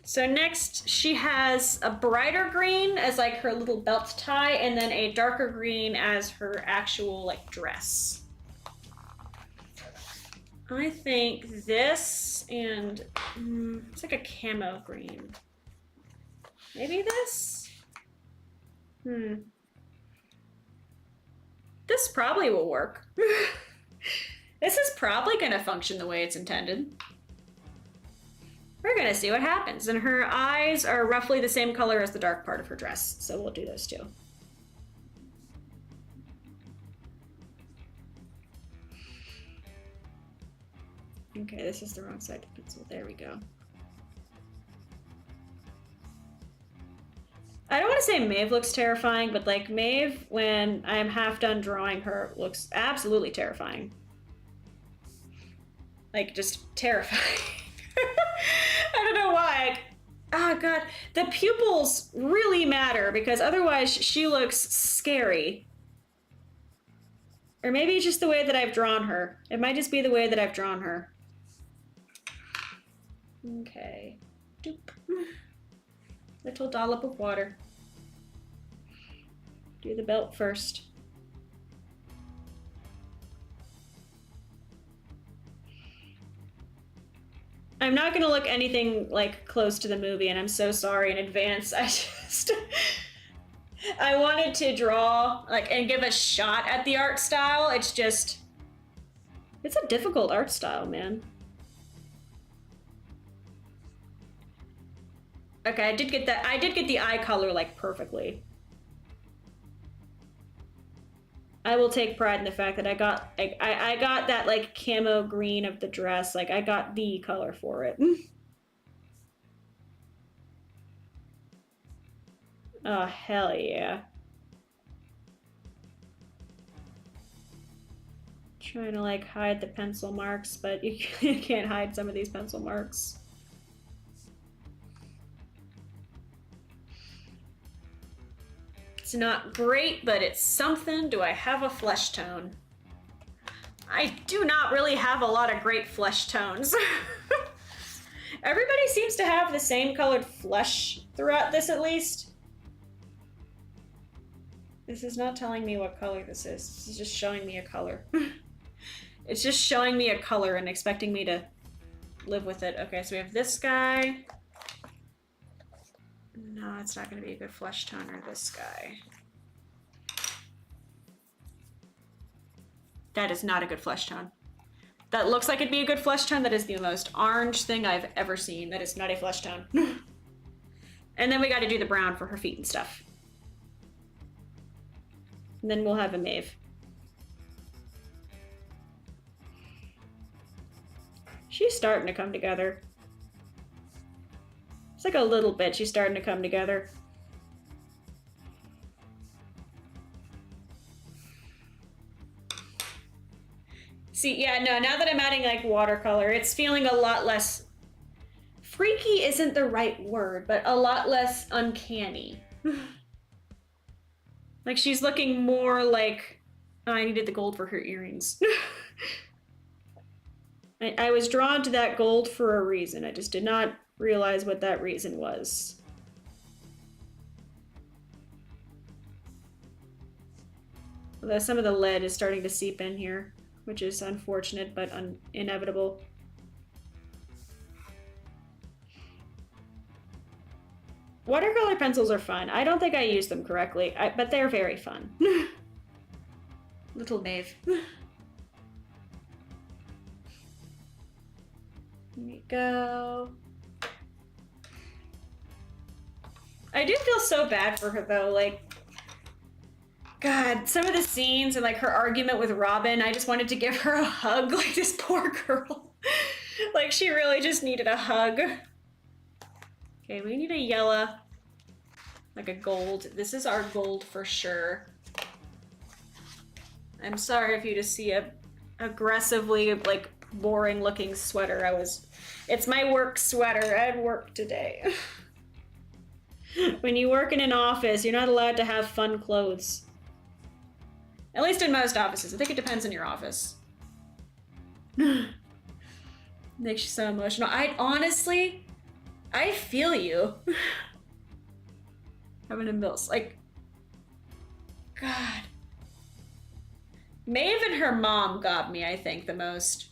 So next she has a brighter green as like her little belt tie, and then a darker green as her actual like dress. I think this and it's like a camo green. Maybe this? This probably will work. This is probably gonna function the way it's intended. We're gonna see what happens. And her eyes are roughly the same color as the dark part of her dress, so we'll do those two. Okay, this is the wrong side of the pencil. There we go. I don't want to say Maeve looks terrifying, but like Maeve, when I am half done drawing her, looks absolutely terrifying. Like, just terrifying. I don't know why. Oh god, the pupils really matter because otherwise she looks scary. Or maybe it's just the way that I've drawn her. It might just be the way that I've drawn her. Okay. Doop. Little dollop of water. Do the belt first. I'm not gonna look anything like close to the movie, and I'm so sorry in advance. I wanted to draw like and give a shot at the art style. It's a difficult art style, man. Okay, I did get that. I did get the eye color like perfectly. I will take pride in the fact that I got I got that like camo green of the dress. Like I got the color for it. Oh hell yeah. Trying to like hide the pencil marks, but you can't hide some of these pencil marks. It's not great, but it's something. Do I have a flesh tone? I do not really have a lot of great flesh tones. Everybody seems to have the same colored flesh throughout this, at least. This is not telling me what color this is. This is just showing me a color. It's just showing me a color and expecting me to live with it. Okay, so we have this guy. No, it's not going to be a good flesh tone, or this guy. That is not a good flesh tone. That looks like it'd be a good flesh tone. That is the most orange thing I've ever seen. That is not a flesh tone. And then we got to do the brown for her feet and stuff. And then we'll have a Maeve. She's starting to come together. It's like a little bit. She's starting to come together. See, yeah, no, now that I'm adding like watercolor, it's feeling a lot less... Freaky isn't the right word, but a lot less uncanny. Like she's looking more like... Oh, I needed the gold for her earrings. I was drawn to that gold for a reason. I just did not realize what that reason was. Although some of the lead is starting to seep in here, which is unfortunate but inevitable. Watercolor pencils are fun. I don't think I use them correctly, but they're very fun. Little Maeve. Here we go. I do feel so bad for her though, like, God, some of the scenes and like her argument with Robin, I just wanted to give her a hug, like this poor girl. Like she really just needed a hug. Okay, we need a yellow, like a gold. This is our gold for sure. I'm sorry if you just see a aggressively like boring looking sweater. It's my work sweater. I had work today. When you work in an office, you're not allowed to have fun clothes. At least in most offices. I think it depends on your office. Makes you so emotional. Honestly, I feel you. Having a bills, like, God. Maeve and her mom got me, I think, the most.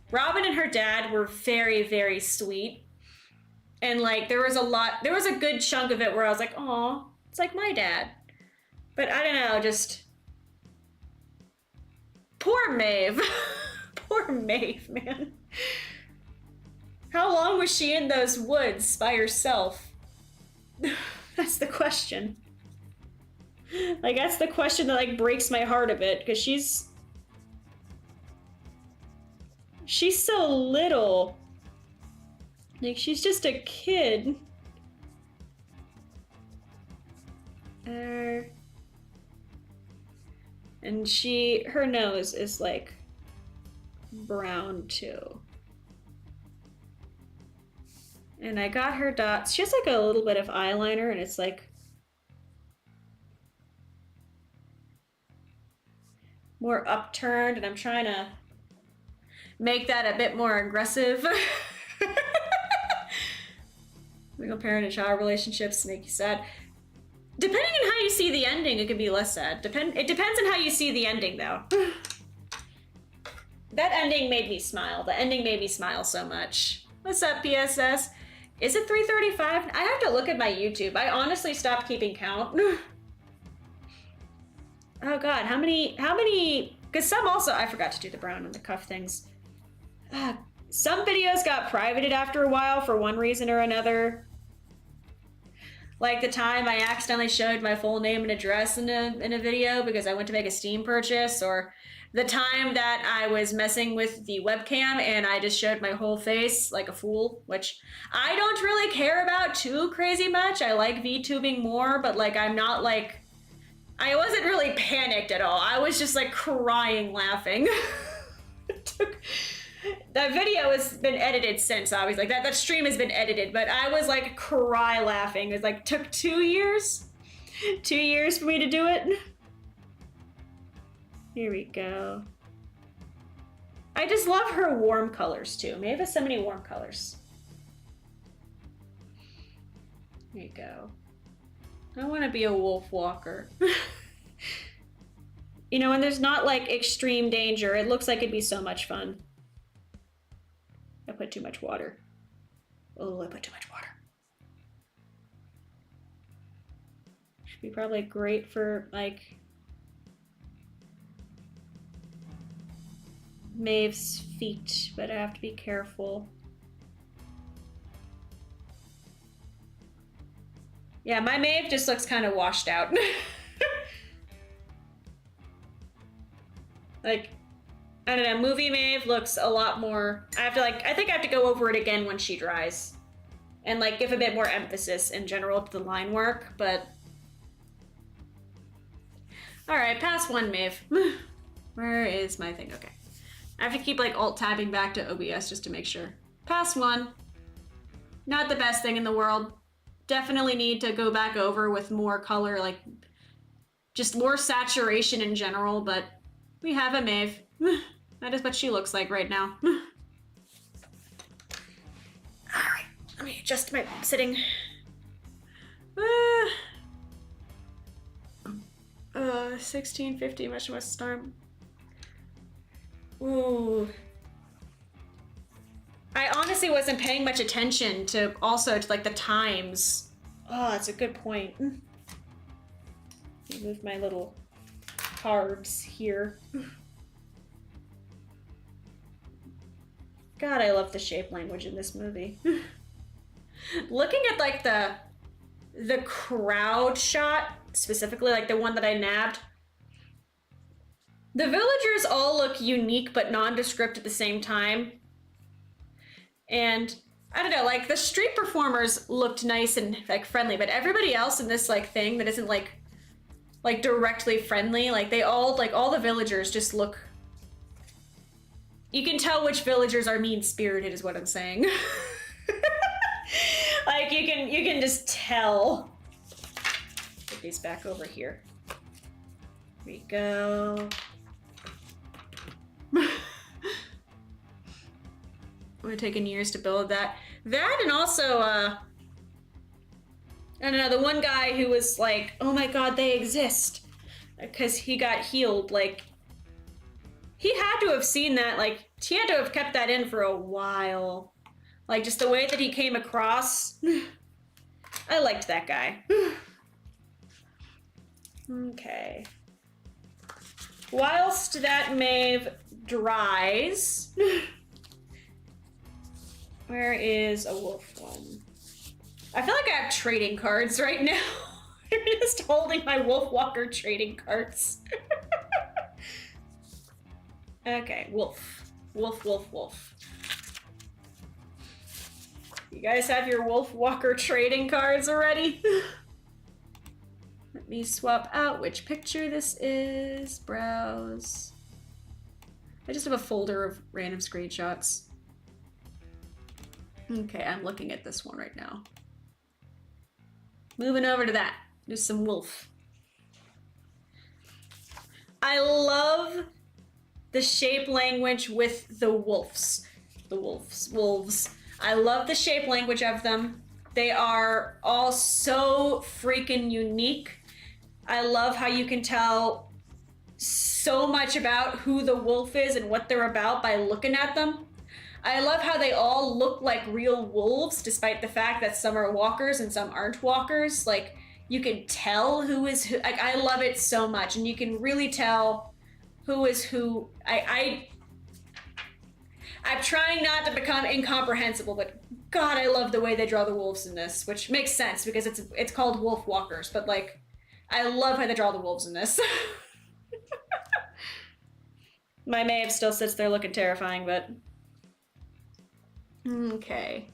Robin and her dad were very, very sweet. And like, there was a good chunk of it where I was like, oh, it's like my dad. But I don't know, just... Poor Maeve. Poor Maeve, man. How long was she in those woods by herself? That's the question. Like, that's the question that like breaks my heart a bit, because she's so little. Like, she's just a kid. And her nose is like brown too. And I got her dots. She has like a little bit of eyeliner, and it's like... more upturned, and I'm trying to make that a bit more aggressive. Single parent and child relationships make you sad. Depending on how you see the ending, it could be less sad. It depends on how you see the ending, though. That ending made me smile. The ending made me smile so much. What's up, PSS? Is it 3:35? I have to look at my YouTube. I honestly stopped keeping count. Oh god, how many, because some also, I forgot to do the brown and the cuff things. Some videos got privated after a while for one reason or another. Like the time I accidentally showed my full name and address in a video because I went to make a Steam purchase, or the time that I was messing with the webcam and I just showed my whole face like a fool, which I don't really care about too crazy much. I like VTubing more, but like I'm not like, I wasn't really panicked at all. I was just like crying laughing. That video has been edited since, obviously. Like that stream has been edited, but I was like cry laughing. It was like took 2 years. 2 years for me to do it. Here we go. I just love her warm colors too. Maeve has so many warm colors. There you go. I want to be a wolf walker. You know, and there's not like extreme danger. It looks like it'd be so much fun. I put too much water. Oh, I put too much water. Should be probably great for like Maeve's feet, but I have to be careful. Yeah, my Maeve just looks kind of washed out. Like, I don't know, movie Maeve looks a lot more, I think I have to go over it again when she dries. And like give a bit more emphasis in general to the line work, but. All right, pass one Maeve. Where is my thing? Okay. I have to keep like alt-tabbing back to OBS just to make sure. Pass one. Not the best thing in the world. Definitely need to go back over with more color, like just more saturation in general, but we have a Maeve. That is what she looks like right now. All right, let me adjust my sitting. 1650, much more storm. Ooh. I honestly wasn't paying much attention to like the times. Oh, that's a good point. Move my little cards here. God, I love the shape language in this movie. Looking at like the crowd shot, specifically like the one that I nabbed, the villagers all look unique but nondescript at the same time. And I don't know, like the street performers looked nice and like friendly, but everybody else in this like thing that isn't like directly friendly, like they all, like all the villagers just look, you can tell which villagers are mean-spirited is what I'm saying. Like you can just tell. Put these back over here. Here we go. Would have taken years to build that. That and also, I don't know, the one guy who was like, oh my god, they exist. Because he got healed, like, he had to have seen that, like, he had to have kept that in for a while. Like, just the way that he came across. I liked that guy. Okay. Whilst that Maeve dries, where is a wolf one? I feel like I have trading cards right now. I'm just holding my wolf walker trading cards. Okay, wolf. Wolf, wolf, wolf. You guys have your wolf walker trading cards already? Let me swap out which picture this is. Browse. I just have a folder of random screenshots. Okay, I'm looking at this one right now. Moving over to that. Do some wolf. I love the shape language with the wolves. The wolves. I love the shape language of them. They are all so freaking unique. I love how you can tell so much about who the wolf is and what they're about by looking at them. I love how they all look like real wolves, despite the fact that some are walkers and some aren't walkers. Like, you can tell who is who. Like, I love it so much, and you can really tell who is who. I'm trying not to become incomprehensible, but God, I love the way they draw the wolves in this, which makes sense because it's called wolfwalkers, but like, I love how they draw the wolves in this. My Maeve still sits there looking terrifying, but... Okay.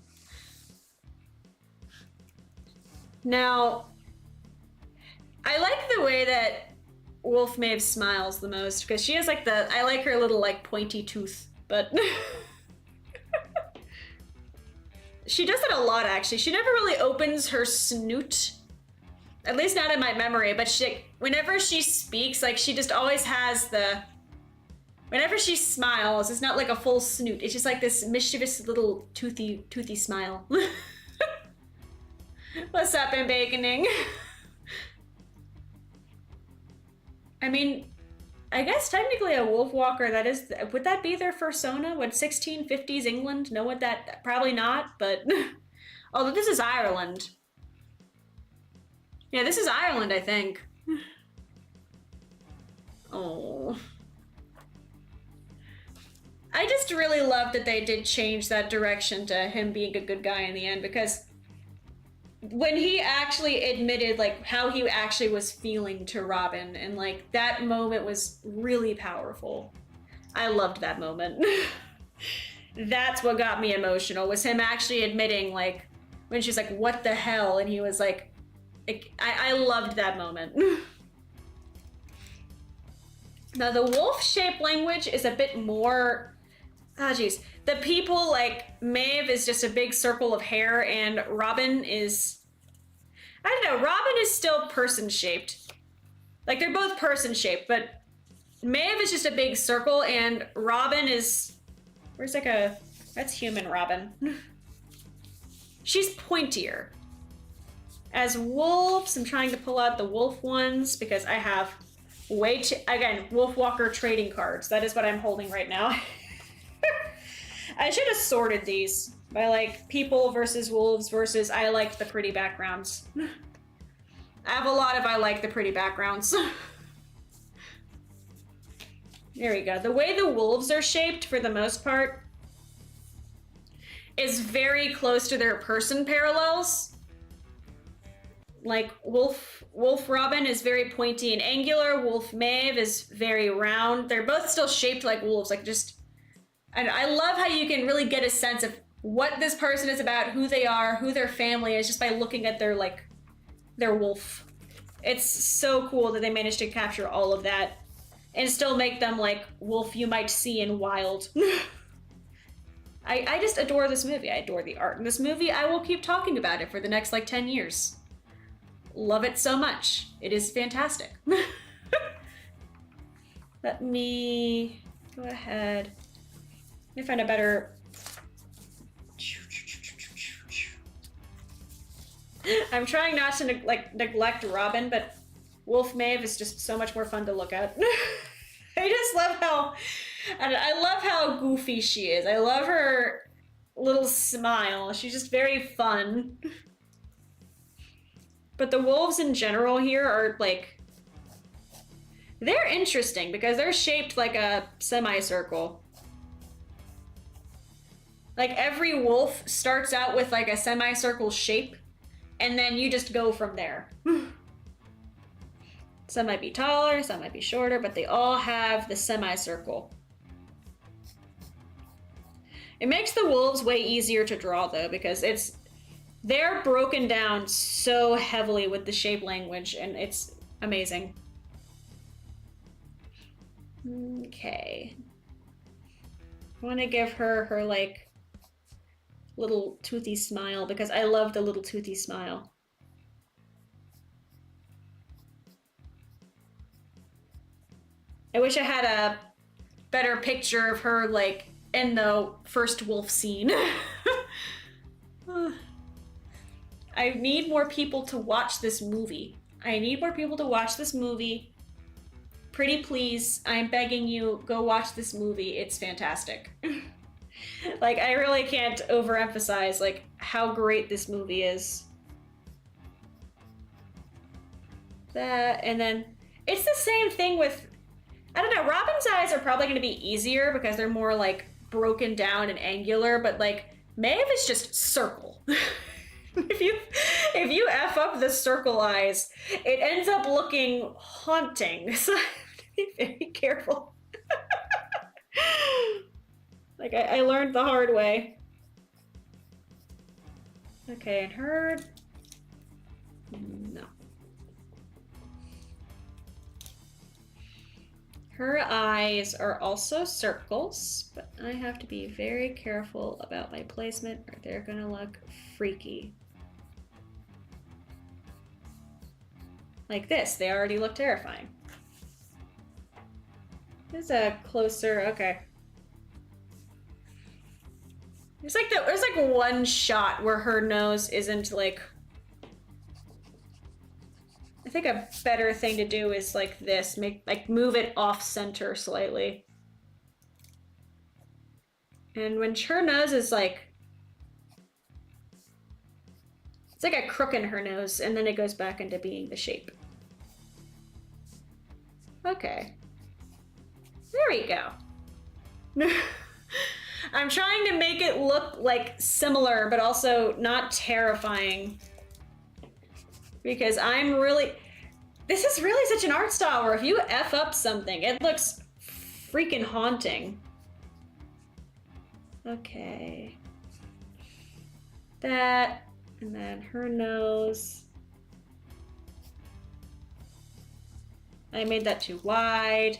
Now, I like the way that Wolf Maeve smiles the most, because she has like I like her little like pointy tooth, but... She does it a lot, actually. She never really opens her snoot. At least not in my memory, but whenever she speaks, like, she just always has whenever she smiles, it's not like a full snoot. It's just like this mischievous little toothy smile. What's up, in baconing? I mean, I guess technically a wolfwalker, would that be their fursona? Would 1650s England know what that, probably not, but, although this is Ireland. Yeah, this is Ireland, I think. Oh. I just really love that they did change that direction to him being a good guy in the end, because when he actually admitted like how he actually was feeling to Robin, and like that moment was really powerful. I loved that moment. That's what got me emotional, was him actually admitting, like, when she's like, what the hell? And he was like, I loved that moment. Now the wolf shape language is a bit more, geez. The people, like, Maeve is just a big circle of hair, and Robin is, I don't know, Robin is still person-shaped. Like, they're both person-shaped, but Maeve is just a big circle, and Robin is, where's like that's human Robin. She's pointier. As wolves, I'm trying to pull out the wolf ones, because I have again, Wolfwalker trading cards. That is what I'm holding right now. I should have sorted these by like people versus wolves versus I liked the pretty backgrounds. I have a lot of I like the pretty backgrounds. There we go. The way the wolves are shaped for the most part is very close to their person parallels. Like Wolf Robin is very pointy and angular. Wolf Maeve is very round. They're both still shaped like wolves, like just, and I love how you can really get a sense of what this person is about, who they are, who their family is, just by looking at their wolf. It's so cool that they managed to capture all of that and still make them like wolf you might see in wild. I just adore this movie. I adore the art in this movie. I will keep talking about it for the next like 10 years. Love it so much. It is fantastic. Let me go ahead. Let me find a better... I'm trying not to neglect Robin, but Wolf Maeve is just so much more fun to look at. I just love how... I love how goofy she is. I love her little smile. She's just very fun. But the wolves in general here are like, they're interesting because they're shaped like a semicircle. Like every wolf starts out with like a semicircle shape, and then you just go from there. Some might be taller, some might be shorter, but they all have the semicircle. It makes the wolves way easier to draw though, because they're broken down so heavily with the shape language, and it's amazing. Okay. I want to give her like little toothy smile, because I love the little toothy smile. I wish I had a better picture of her, like, in the first wolf scene. I need more people to watch this movie. I need more people to watch this movie. Pretty please, I'm begging you, go watch this movie. It's fantastic. Like, I really can't overemphasize, like, how great this movie is. That, and then it's the same thing with, I don't know, Robin's eyes are probably going to be easier because they're more, like, broken down and angular, but, like, Maeve is just circle. If you F up the circle eyes, it ends up looking haunting. So I have to be very careful. Like, I learned the hard way. Okay, and her... No. Her eyes are also circles, but I have to be very careful about my placement or they're gonna look freaky. Like this, they already look terrifying. There's a closer, okay. There's like one shot where her nose isn't like, I think a better thing to do is like this, move it off center slightly. And when her nose is like, it's like a crook in her nose, and then it goes back into being the shape. Okay. There we go. I'm trying to make it look like similar, but also not terrifying. Because I'm really... This is really such an art style where if you F up something, it looks freaking haunting. Okay. That... And then her nose. I made that too wide.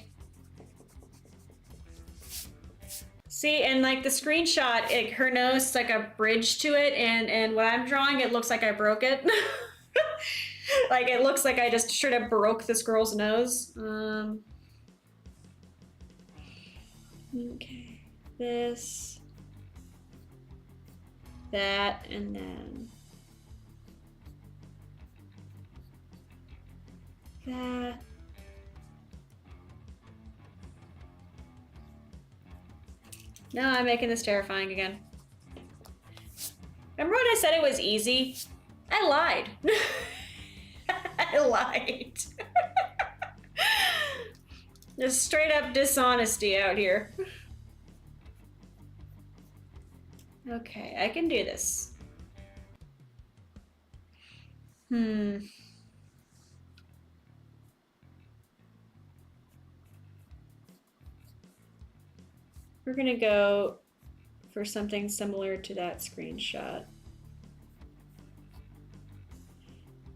See, and like the screenshot, her nose is like a bridge to it, and when I'm drawing, it looks like I broke it. Like it looks like I just straight up broke this girl's nose. Okay, this, that, and then that. No, I'm making this terrifying again. Remember when I said it was easy? I lied. I lied. Just straight up dishonesty out here. Okay, I can do this. We're gonna go for something similar to that screenshot.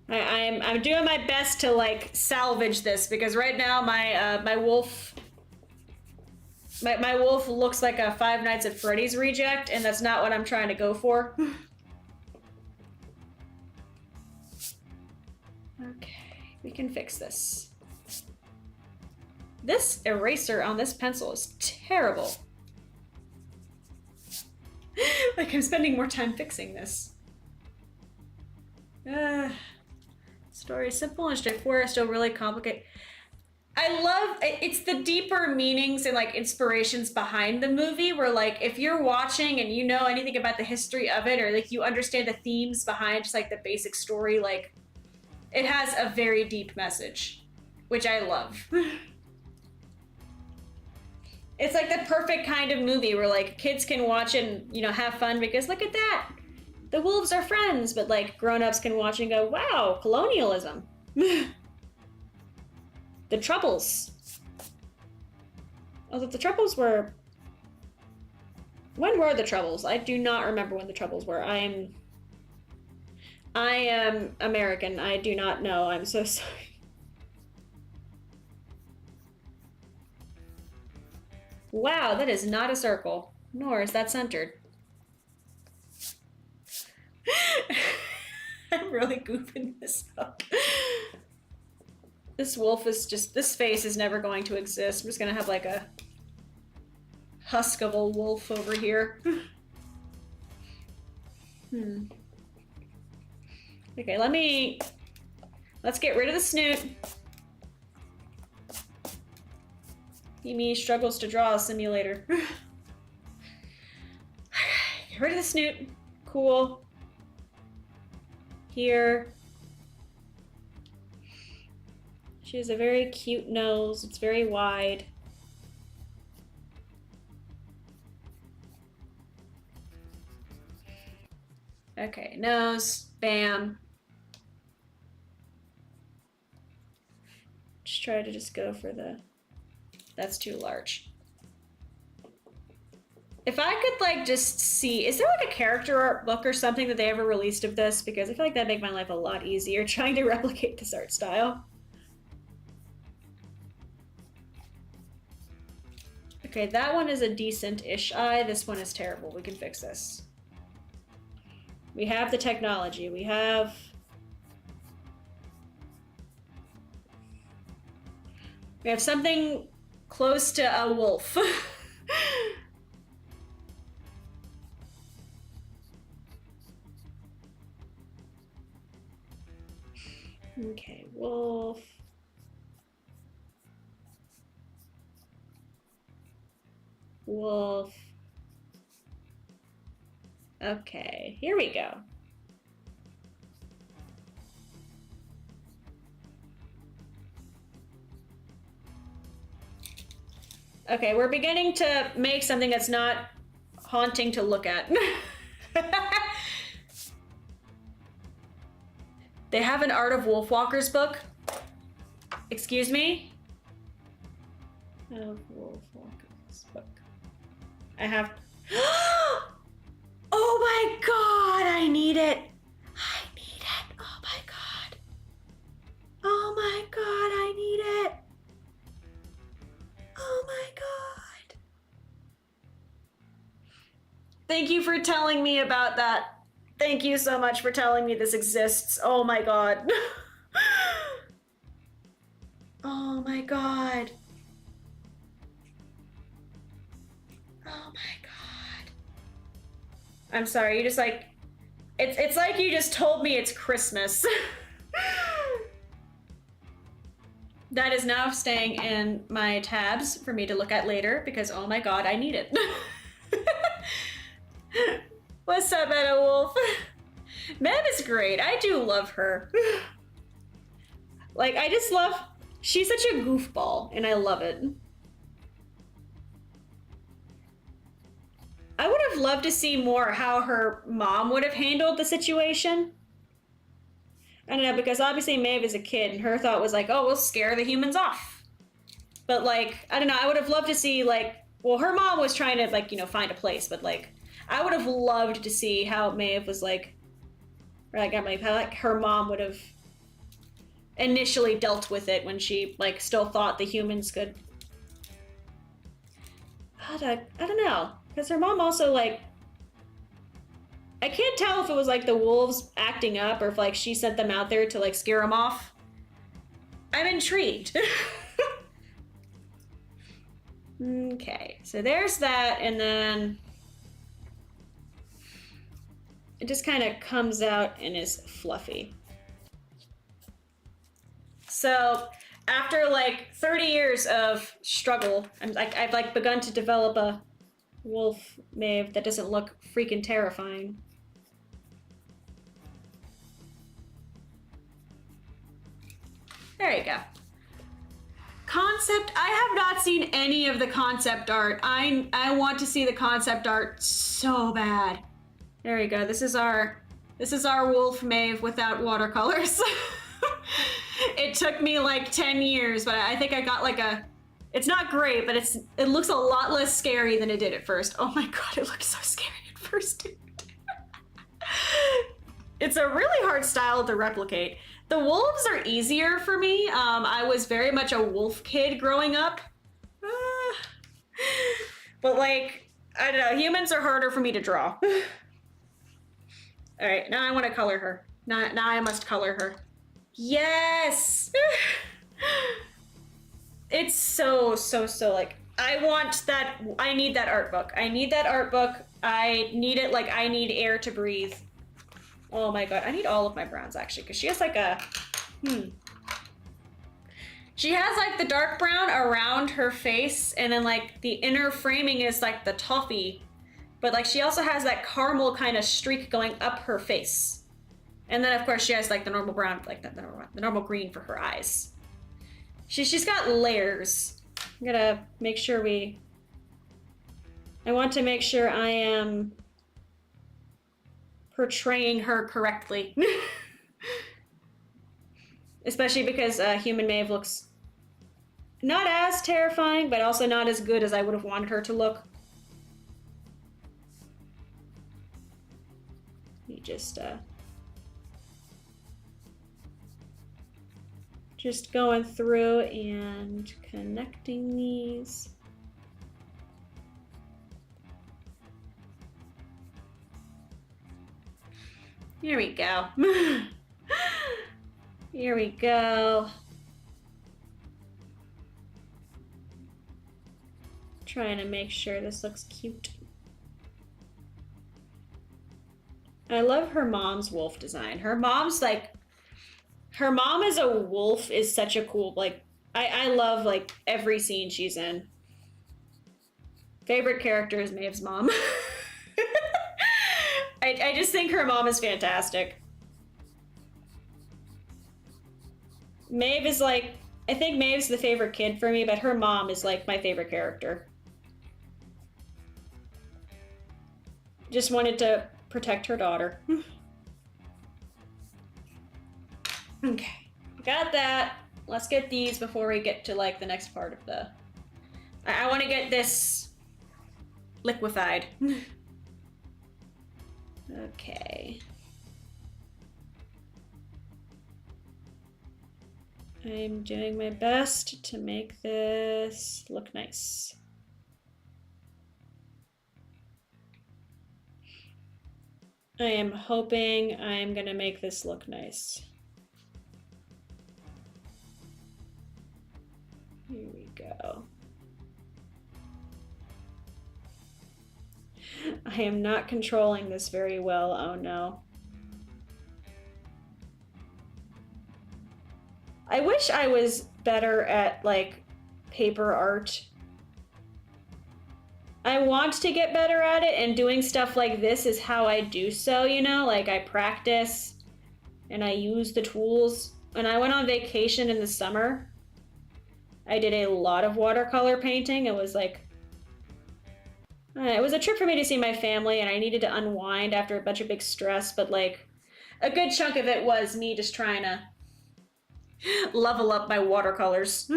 I'm doing my best to like salvage this because right now my wolf looks like a Five Nights at Freddy's reject, and that's not what I'm trying to go for. Okay, we can fix this. This eraser on this pencil is terrible. Like I'm spending more time fixing this. Story simple and straightforward, still really complicated. I love it's the deeper meanings and like inspirations behind the movie where like if you're watching and you know anything about the history of it or like you understand the themes behind just like the basic story, like it has a very deep message, which I love. It's like the perfect kind of movie where like kids can watch it and, you know, have fun because look at that. The wolves are friends, but like grown-ups can watch and go, wow, colonialism. The Troubles. Although the Troubles were... When were the Troubles? I do not remember when the Troubles were. I am American. I do not know. I'm so sorry. Wow, that is not a circle, nor is that centered. I'm really goofing this up. This wolf is just, this face is never going to exist. I'm just gonna have like a husk of a wolf over here. Okay, let's get rid of the snoot. Himi struggles to draw a simulator. Get rid of the snoot. Cool. Here. She has a very cute nose. It's very wide. Okay, nose. Bam. Just try to just go for the... That's too large. If I could like just see, is there like a character art book or something that they ever released of this? Because I feel like that'd make my life a lot easier trying to replicate this art style. Okay, that one is a decent-ish eye. This one is terrible. We can fix this. We have the technology. We have something close to a wolf. Okay, wolf. Wolf. Okay, here we go. Okay, we're beginning to make something that's not haunting to look at. They have an Art of Wolfwalkers book. Excuse me? Wolfwalkers book. I have... Oh my god, I need it. I need it. Oh my god. Oh my god, I need it. Oh my god. Thank you for telling me about that. Thank you so much for telling me this exists. Oh my god. Oh my god. Oh my god. I'm sorry, you just like... It's like you just told me it's Christmas. That is now staying in my tabs for me to look at later because, oh my god, I need it. What's up, Edda Wolf? Mev is great. I do love her. Like, I just love... She's such a goofball, and I love it. I would have loved to see more how her mom would have handled the situation. I don't know, because obviously Maeve is a kid, and her thought was like, oh, we'll scare the humans off. But, like, I don't know, I would have loved to see, like... Well, her mom was trying to, like, you know, find a place, but, like... I would have loved to see how Maeve was like, or like, how like her mom would have initially dealt with it when she like still thought the humans could. I don't know, because her mom also like, I can't tell if it was like the wolves acting up or if like she sent them out there to like scare them off. I'm intrigued. Okay, so there's that, and then it just kind of comes out and is fluffy. So after like 30 years of struggle, I've like begun to develop a wolf Maeve that doesn't look freaking terrifying. There you go. Concept, I have not seen any of the concept art. I want to see the concept art so bad. There we go. This is our wolf Maeve without watercolors. It took me like 10 years, but I think I got like a... It's not great, but it looks a lot less scary than it did at first. Oh my god, it looked so scary at first, dude. It's a really hard style to replicate. The wolves are easier for me. I was very much a wolf kid growing up. But like, I don't know, humans are harder for me to draw. All right, now I want to color her. Now I must color her. Yes! It's so like, I want that. I need that art book. I need that art book. I need it like I need air to breathe. Oh my god, I need all of my browns actually, because she has like a, she has like the dark brown around her face, and then like the inner framing is like the toffee, but like she also has that caramel kind of streak going up her face. And then of course she has like the normal brown, like the normal green for her eyes. She's got layers. I'm gonna make sure I want to make sure I am portraying her correctly. Especially because Human Maeve looks not as terrifying, but also not as good as I would have wanted her to look. You just going through and connecting these. Here we go. Here we go. Trying to make sure this looks cute. I love her mom's wolf design. Her mom's like, her mom as a wolf is such a cool, like, I love like every scene she's in. Favorite character is Maeve's mom. I just think her mom is fantastic. Maeve is like, I think Maeve's the favorite kid for me, but her mom is like my favorite character. Just wanted to protect her daughter. Okay, got that. Let's get these before we get to like the next part of the... I want to get this liquefied. Okay. I'm doing my best to make this look nice. I am hoping I'm gonna make this look nice. Here we go. I am not controlling this very well, oh no. I wish I was better at like paper art. I want to get better at it, and doing stuff like this is how I do so, you know? Like I practice and I use the tools. When I went on vacation in the summer, I did a lot of watercolor painting. It was like, it was a trip for me to see my family, and I needed to unwind after a bunch of big stress, but like a good chunk of it was me just trying to level up my watercolors.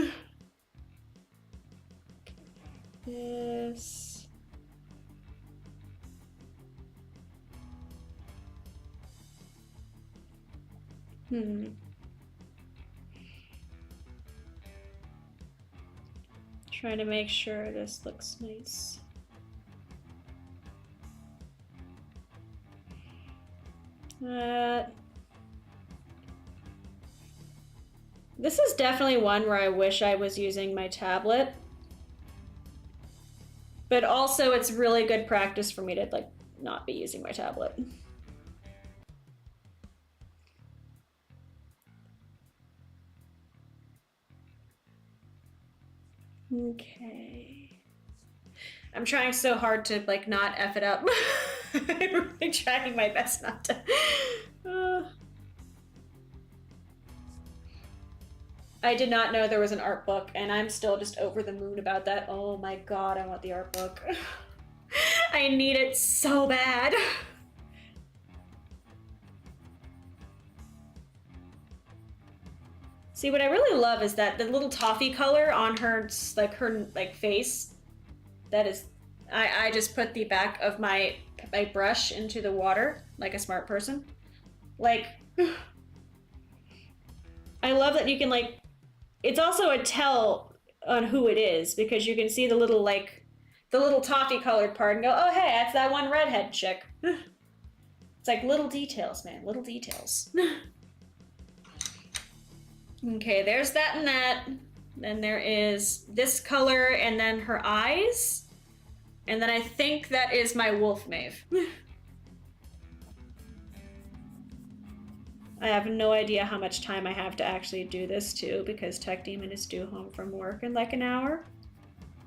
This. Trying to make sure this looks nice. This is definitely one where I wish I was using my tablet. But also it's really good practice for me to like not be using my tablet. Okay. I'm trying so hard to like not F it up. I'm really trying my best not to. I did not know there was an art book, and I'm still just over the moon about that. Oh my god, I want the art book. I need it so bad. See, what I really love is that the little toffee color on her face, that is, I just put the back of my brush into the water like a smart person. Like, I love that you can like, it's also a tell on who it is, because you can see the little toffee colored part and go, oh hey, that's that one redhead chick. It's like little details, man, little details. Okay, there's that and that. Then there is this color and then her eyes. And then I think that is my wolf mave. I have no idea how much time I have to actually do this too, because Tech Demon is due home from work in like an hour.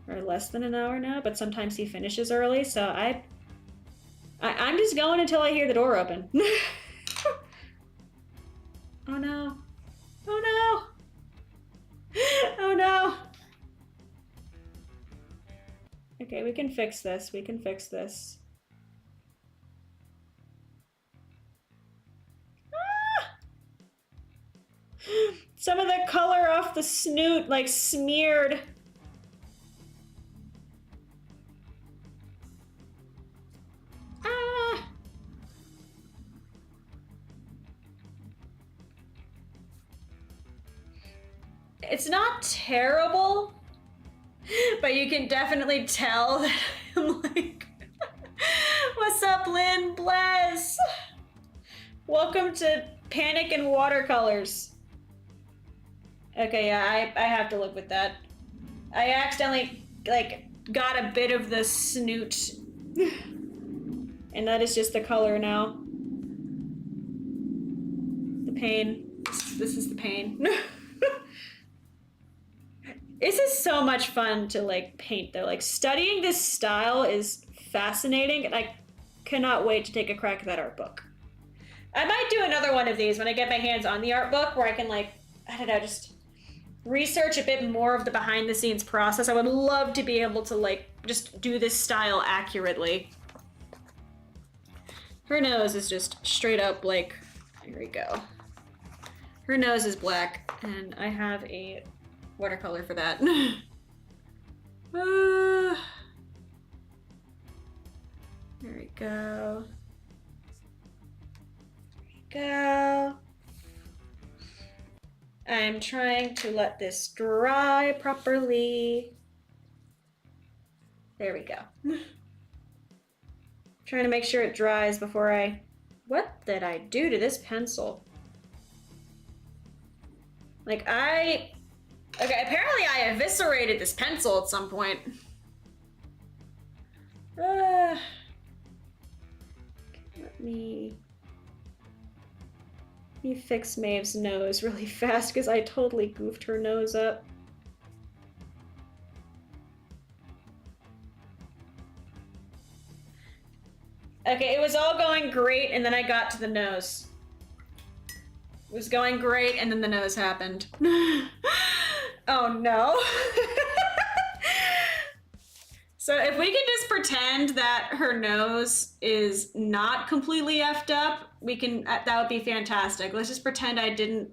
Or less than an hour now, but sometimes he finishes early, so I'm just going until I hear the door open. Oh no. Oh no. Oh no. Okay, we can fix this. We can fix this. Ah! Some of the color off the snoot, like, smeared. Ah! It's not terrible, but you can definitely tell that I'm like, what's up, Lynn? Bless! Welcome to Panic and Watercolors. Okay, yeah, I have to look with that. I accidentally, like, got a bit of the snoot. And that is just the color now. The pain. This is the pain. This is so much fun to, like, paint, though. Like, studying this style is fascinating, and I cannot wait to take a crack at that art book. I might do another one of these when I get my hands on the art book, where I can, like, I don't know, just research a bit more of the behind-the-scenes process. I would love to be able to, like, just do this style accurately. Her nose is just straight up, like, here we go. Her nose is black, and I have a watercolor for that. There we go. There we go. I'm trying to let this dry properly. There we go. Trying to make sure it dries before I... What did I do to this pencil? Like, Okay, apparently I eviscerated this pencil at some point. Let me fix Maeve's nose really fast, because I totally goofed her nose up. Okay, it was all going great, and then I got to the nose. It was going great, and then the nose happened. Oh no. So if we can just pretend that her nose is not completely effed up, we can, that would be fantastic. Let's just pretend I didn't,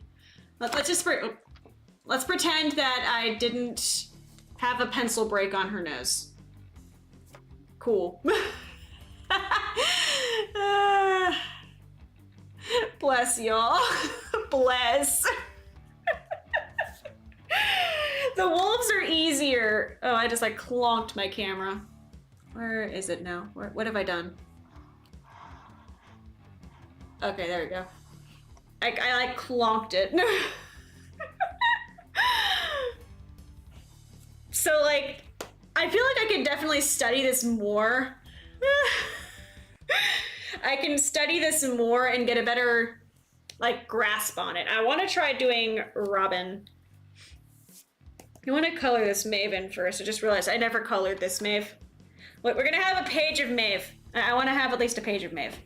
let's pretend that I didn't have a pencil break on her nose. Cool. Bless y'all. Bless. The wolves are easier. Oh, I just like clonked my camera. Where is it now? What have I done? Okay, there we go. I like clonked it. So like, I feel like I could definitely study this more. I can study this more and get a better like grasp on it. I want to try doing Robin. I want to color this Maeve in first. I just realized I never colored this Maeve. Wait, we're gonna have a page of Maeve. I want to have at least a page of Maeve.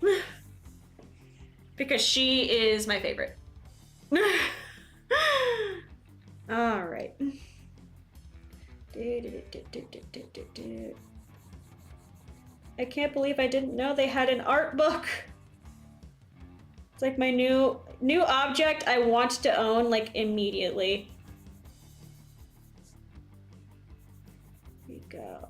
Because she is my favorite. All right. I can't believe I didn't know they had an art book. It's like my new object I want to own like immediately. Here we go.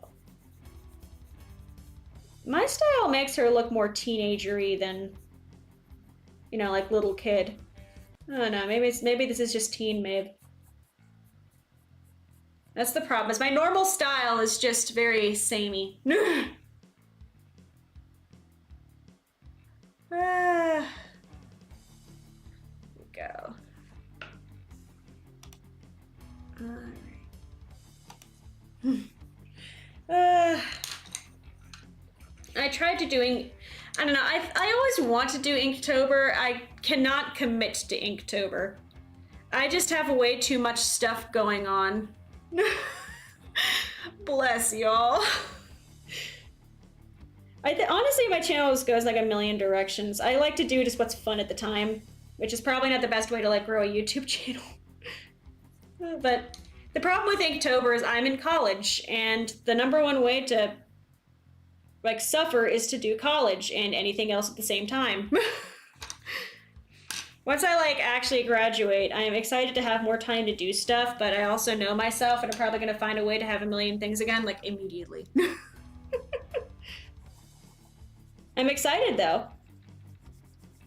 My style makes her look more teenager-y than, you know, like little kid. I don't know, maybe this is just teen Maeve. That's the problem, is my normal style is just very samey. Here we go. Alright. I tried to doing, I don't know, I always want to do Inktober. I cannot commit to Inktober. I just have way too much stuff going on. Bless y'all. Honestly, my channel just goes like a million directions. I like to do just what's fun at the time, which is probably not the best way to like grow a YouTube channel. But the problem with Inktober is I'm in college, and the #1 way to like suffer is to do college and anything else at the same time. Once I like actually graduate, I am excited to have more time to do stuff, but I also know myself and I'm probably gonna find a way to have a million things again, like immediately. I'm excited though.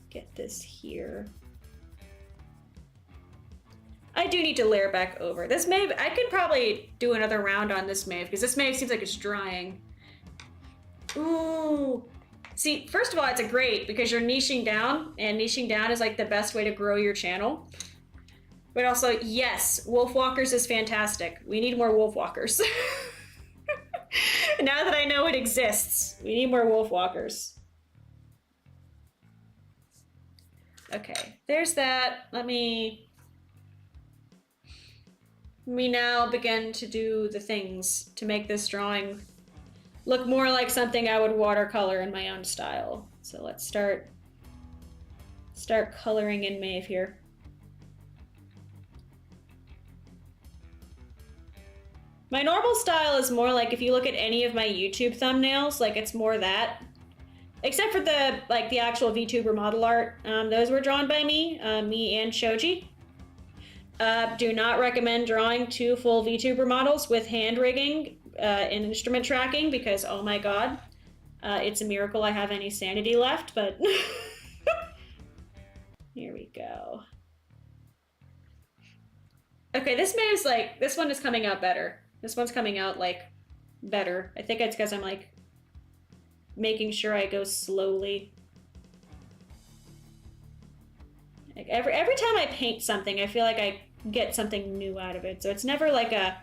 Get this here. I do need to layer back over. This Mave, I could probably do another round on this Mave, because this Mave seems like it's drying. Ooh. See, first of all, it's a great because you're niching down, and niching down is like the best way to grow your channel. But also, yes, wolfwalkers is fantastic. We need more wolfwalkers. Now that I know it exists, we need more wolfwalkers. Okay, there's that. Let me now begin to do the things to make this drawing look more like something I would watercolor in my own style. So let's start coloring in Maeve here. My normal style is more like if you look at any of my YouTube thumbnails, like it's more that. Except for the actual VTuber model art. Those were drawn by me and Shoji. Do not recommend drawing 2 full VTuber models with hand rigging and instrument tracking because, oh my god, it's a miracle I have any sanity left, but here we go. Okay, this Maeve's like, this one is coming out better. This one's coming out like better. I think it's because I'm like making sure I go slowly. Like every time I paint something, I feel like I get something new out of it. So it's never like a,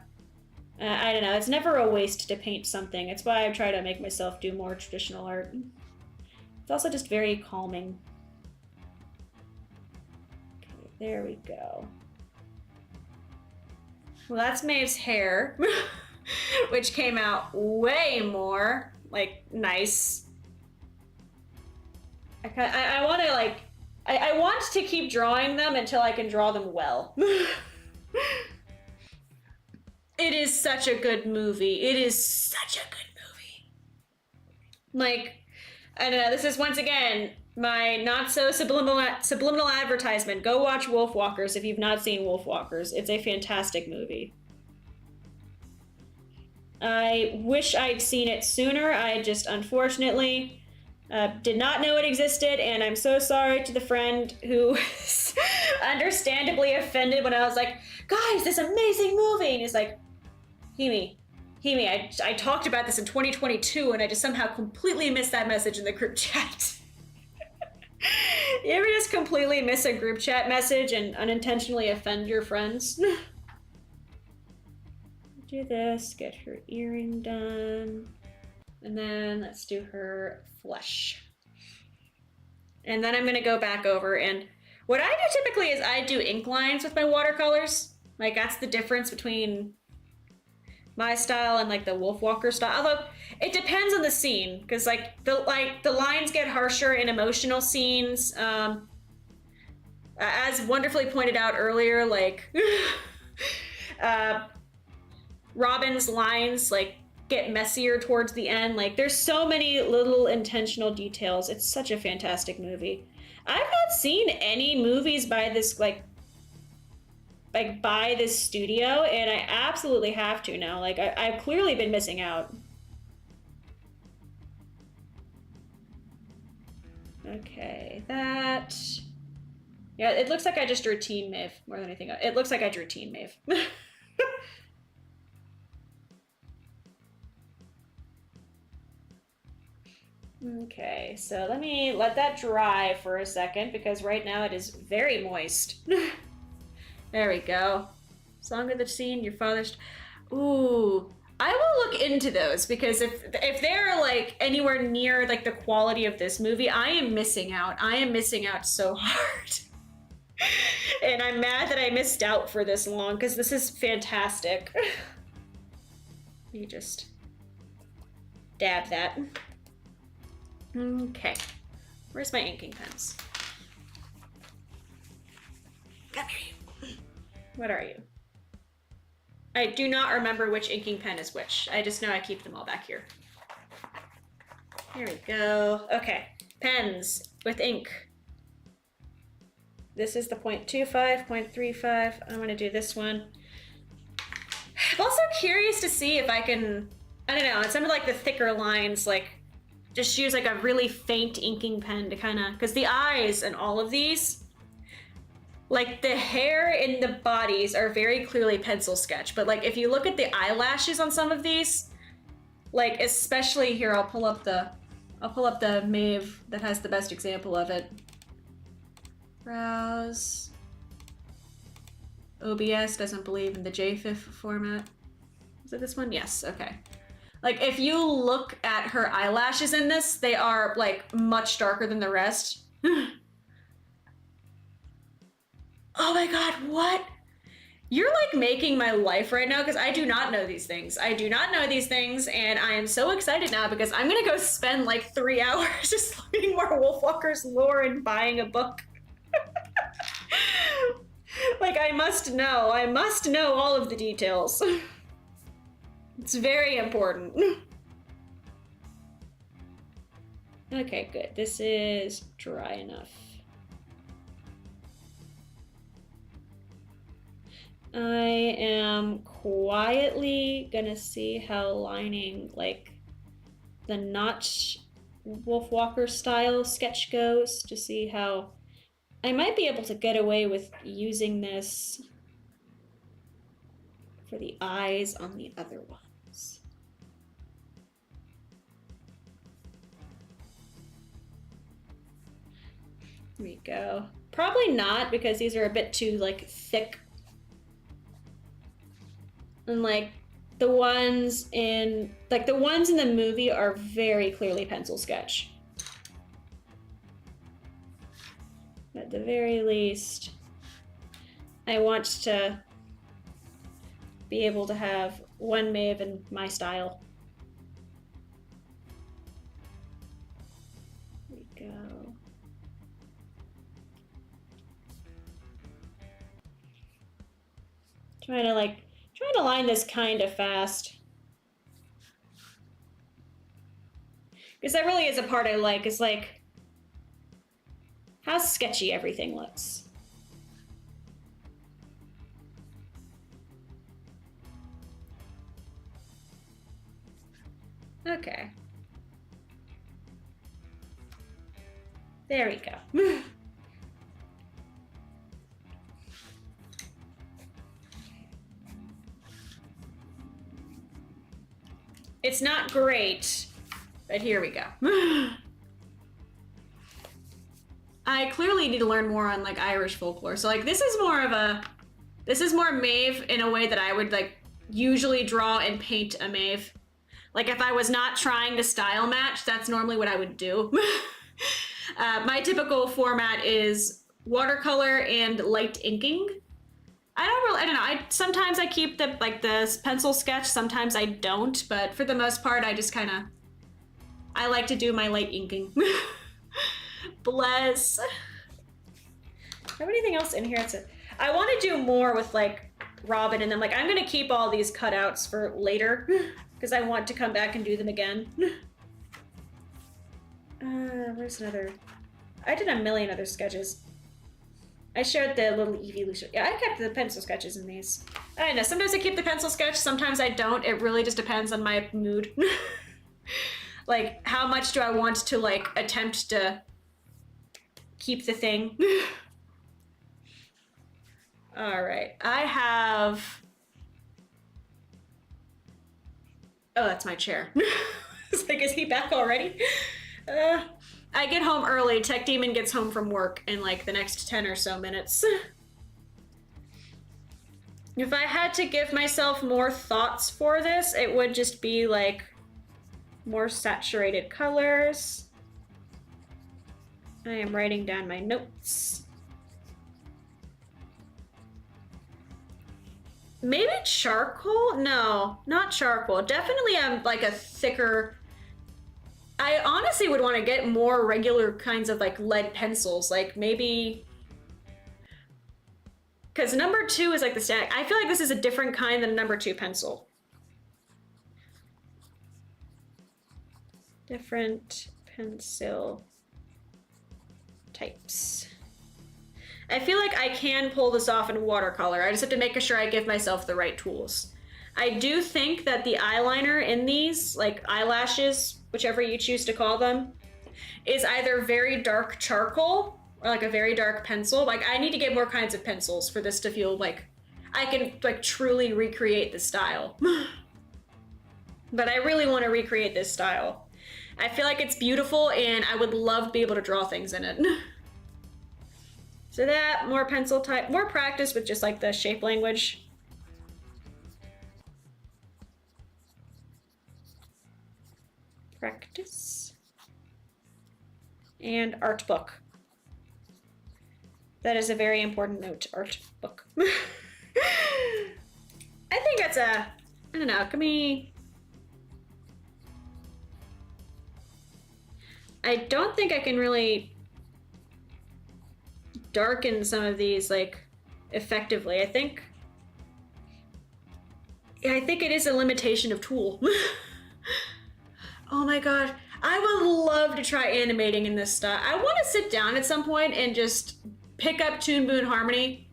I don't know, it's never a waste to paint something. It's why I try to make myself do more traditional art. It's also just very calming. Okay, there we go. Well, that's Maeve's hair, which came out way more, like, nice. I want to, like, I want to keep drawing them until I can draw them well. It is such a good movie. It is such a good movie. Like, I don't know, this is once again my not so subliminal advertisement. Go watch Wolfwalkers if you've not seen Wolfwalkers. It's a fantastic movie. I wish I'd seen it sooner. I just unfortunately did not know it existed, and I'm so sorry to the friend who was understandably offended when I was like, guys, this amazing movie, and he's like, Himi, I talked about this in 2022 and I just somehow completely missed that message in the group chat. You ever just completely miss a group chat message and unintentionally offend your friends? Do this, get her earring done. And then let's do her flesh. And then I'm gonna go back over, and what I do typically is I do ink lines with my watercolors. Like that's the difference between my style and like the Wolfwalker style. Although it depends on the scene, because like the lines get harsher in emotional scenes. As wonderfully pointed out earlier, like Robin's lines like get messier towards the end. Like there's so many little intentional details. It's such a fantastic movie. I've not seen any movies by this by this studio, and I absolutely have to now. Like I've clearly been missing out. Okay, that. Yeah, it looks like I just drew Teen Maeve more than anything else. It looks like I drew Teen Maeve. Okay, so let me let that dry for a second because right now it is very moist. There we go. Song of the Scene, your father's... Ooh, I will look into those because if they're like anywhere near like the quality of this movie, I am missing out. I am missing out so hard. And I'm mad that I missed out for this long because this is fantastic. Let me just dab that. Okay. Where's my inking pens? Come here. What are you? I do not remember which inking pen is which. I just know I keep them all back here. Here we go. Okay, pens with ink. This is the 0.25, 0.35. I'm gonna do this one. I'm also curious to see if I can, I don't know, on some of like the thicker lines, like just use like a really faint inking pen to kind of, because the eyes and all of these, like the hair in the bodies are very clearly pencil sketch, but like if you look at the eyelashes on some of these, like especially here, I'll pull up the Maeve that has the best example of it. Browse. OBS doesn't believe in the JFIF format. Is it this one? Yes, okay. Like if you look at her eyelashes in this, they are like much darker than the rest. Oh my god, what? You're like making my life right now because I do not know these things. I do not know these things and I am so excited now because I'm gonna go spend like 3 hours just learning more Wolfwalkers lore and buying a book. Like I must know all of the details. It's very important. Okay, good. This is dry enough. I am quietly gonna see how lining like the notch Wolfwalker style sketch goes to see how I might be able to get away with using this for the eyes on the other ones. There we go. Probably not because these are a bit too like thick. And like the ones in the movie are very clearly pencil sketch. At the very least, I want to be able to have one Maeve in my style. There we go. Trying to line this kind of fast. Because that really is a part I like, is like how sketchy everything looks. Okay. There we go. It's not great, but here we go. I clearly need to learn more on like Irish folklore. So like this is more Maeve in a way that I would like usually draw and paint a Maeve. Like if I was not trying to style match, that's normally what I would do. My typical format is watercolor and light inking. I don't know. Sometimes I keep the pencil sketch, sometimes I don't, but for the most part, I like to do my light inking. Bless. Do I have anything else in here? I want to do more with like Robin and then like I'm gonna keep all these cutouts for later because I want to come back and do them again. Where's another? I did a million other sketches. I showed the little evolution. Yeah, I kept the pencil sketches in these. I don't know. Sometimes I keep the pencil sketch. Sometimes I don't. It really just depends on my mood. Like, how much do I want to like attempt to keep the thing? All right. I have. Oh, that's my chair. It's like, is he back already? I get home early. Tech Demon gets home from work in like the next 10 or so minutes. If I had to give myself more thoughts for this, it would just be like more saturated colors. I am writing down my notes. Maybe charcoal? No, not charcoal. Definitely like a thicker... I honestly would want to get more regular kinds of like lead pencils, like maybe... Because number 2 is like the static. I feel like this is a different kind than a number 2 pencil. Different pencil types. I feel like I can pull this off in watercolor. I just have to make sure I give myself the right tools. I do think that the eyeliner in these, like eyelashes, whichever you choose to call them, is either very dark charcoal or like a very dark pencil. Like I need to get more kinds of pencils for this to feel like I can like truly recreate the style. But I really want to recreate this style. I feel like it's beautiful and I would love to be able to draw things in it. So that, more pencil type, more practice with just like the shape language. Practice. And art book. That is a very important note, art book. I think that's I don't know, can we... I don't think I can really darken some of these like effectively. I think it is a limitation of tool. Oh my god, I would love to try animating in this style. I want to sit down at some point and just pick up Toon Boom Harmony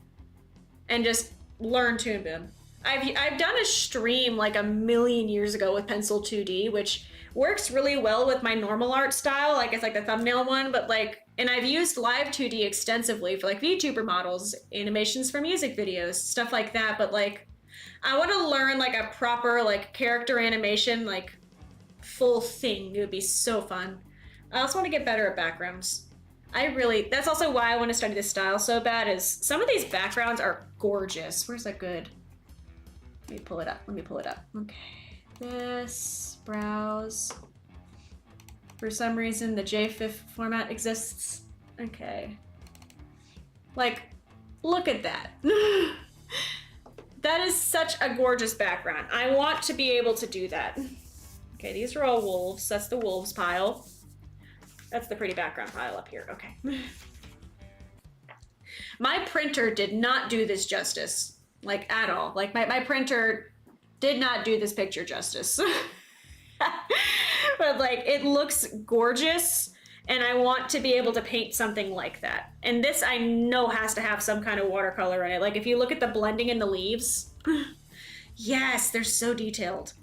and just learn Toon Boom. I've done a stream like a million years ago with Pencil 2D, which works really well with my normal art style, like it's like the thumbnail one, but like, and I've used Live 2D extensively for like VTuber models, animations for music videos, stuff like that, but like, I want to learn like a proper like character animation, like full thing. It would be so fun. I also want to get better at backgrounds. That's also why I want to study this style so bad, is some of these backgrounds are gorgeous. Where's that good? Let me pull it up. Okay. This, browse. For some reason, the JFIF format exists. Okay. Like, look at that. That is such a gorgeous background. I want to be able to do that. Okay, these are all wolves. That's the wolves pile. That's the pretty background pile up here. Okay. My printer did not do this justice, like at all. Like my printer did not do this picture justice. But like, it looks gorgeous and I want to be able to paint something like that. And this I know has to have some kind of watercolor in it. Like if you look at the blending in the leaves, yes, they're so detailed.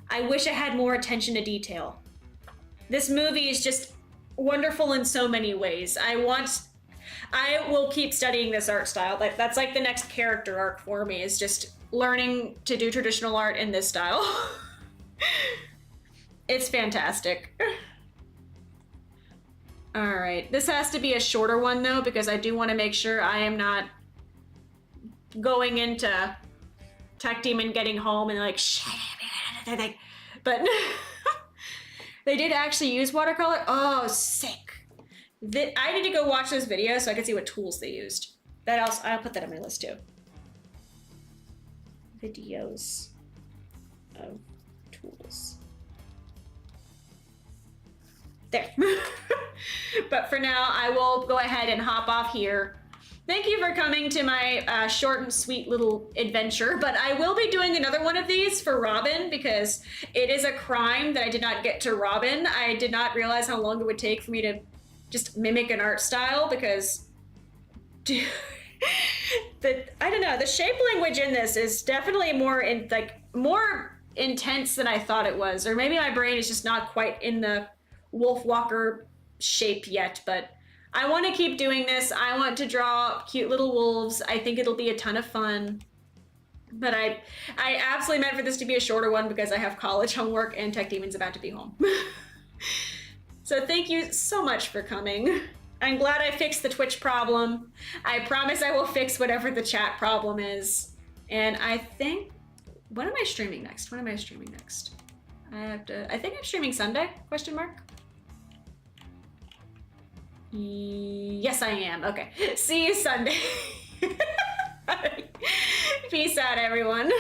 I wish I had more attention to detail. This movie is just wonderful in so many ways. I will keep studying this art style. That's like the next character arc for me, is just learning to do traditional art in this style. It's fantastic. All right, this has to be a shorter one though, because I do want to make sure I am not going into Tech Demon getting home and like, shit, but they did actually use watercolor. Oh, sick. I need to go watch those videos so I can see what tools they used. I'll put that on my list too. Videos of tools. There. But for now, I will go ahead and hop off here. Thank you for coming to my short and sweet little adventure, but I will be doing another one of these for Robin because it is a crime that I did not get to Robin. I did not realize how long it would take for me to just mimic an art style because, dude, I don't know, the shape language in this is definitely more intense than I thought it was, or maybe my brain is just not quite in the wolfwalker shape yet, but I want to keep doing this. I want to draw cute little wolves. I think it'll be a ton of fun. But I absolutely meant for this to be a shorter one because I have college homework and Tech Demon's about to be home. So thank you so much for coming. I'm glad I fixed the Twitch problem. I promise I will fix whatever the chat problem is. And I think, when am I streaming next? When am I streaming next? I think I'm streaming Sunday, question mark? Yes, I am. Okay. See you Sunday. Peace out, everyone.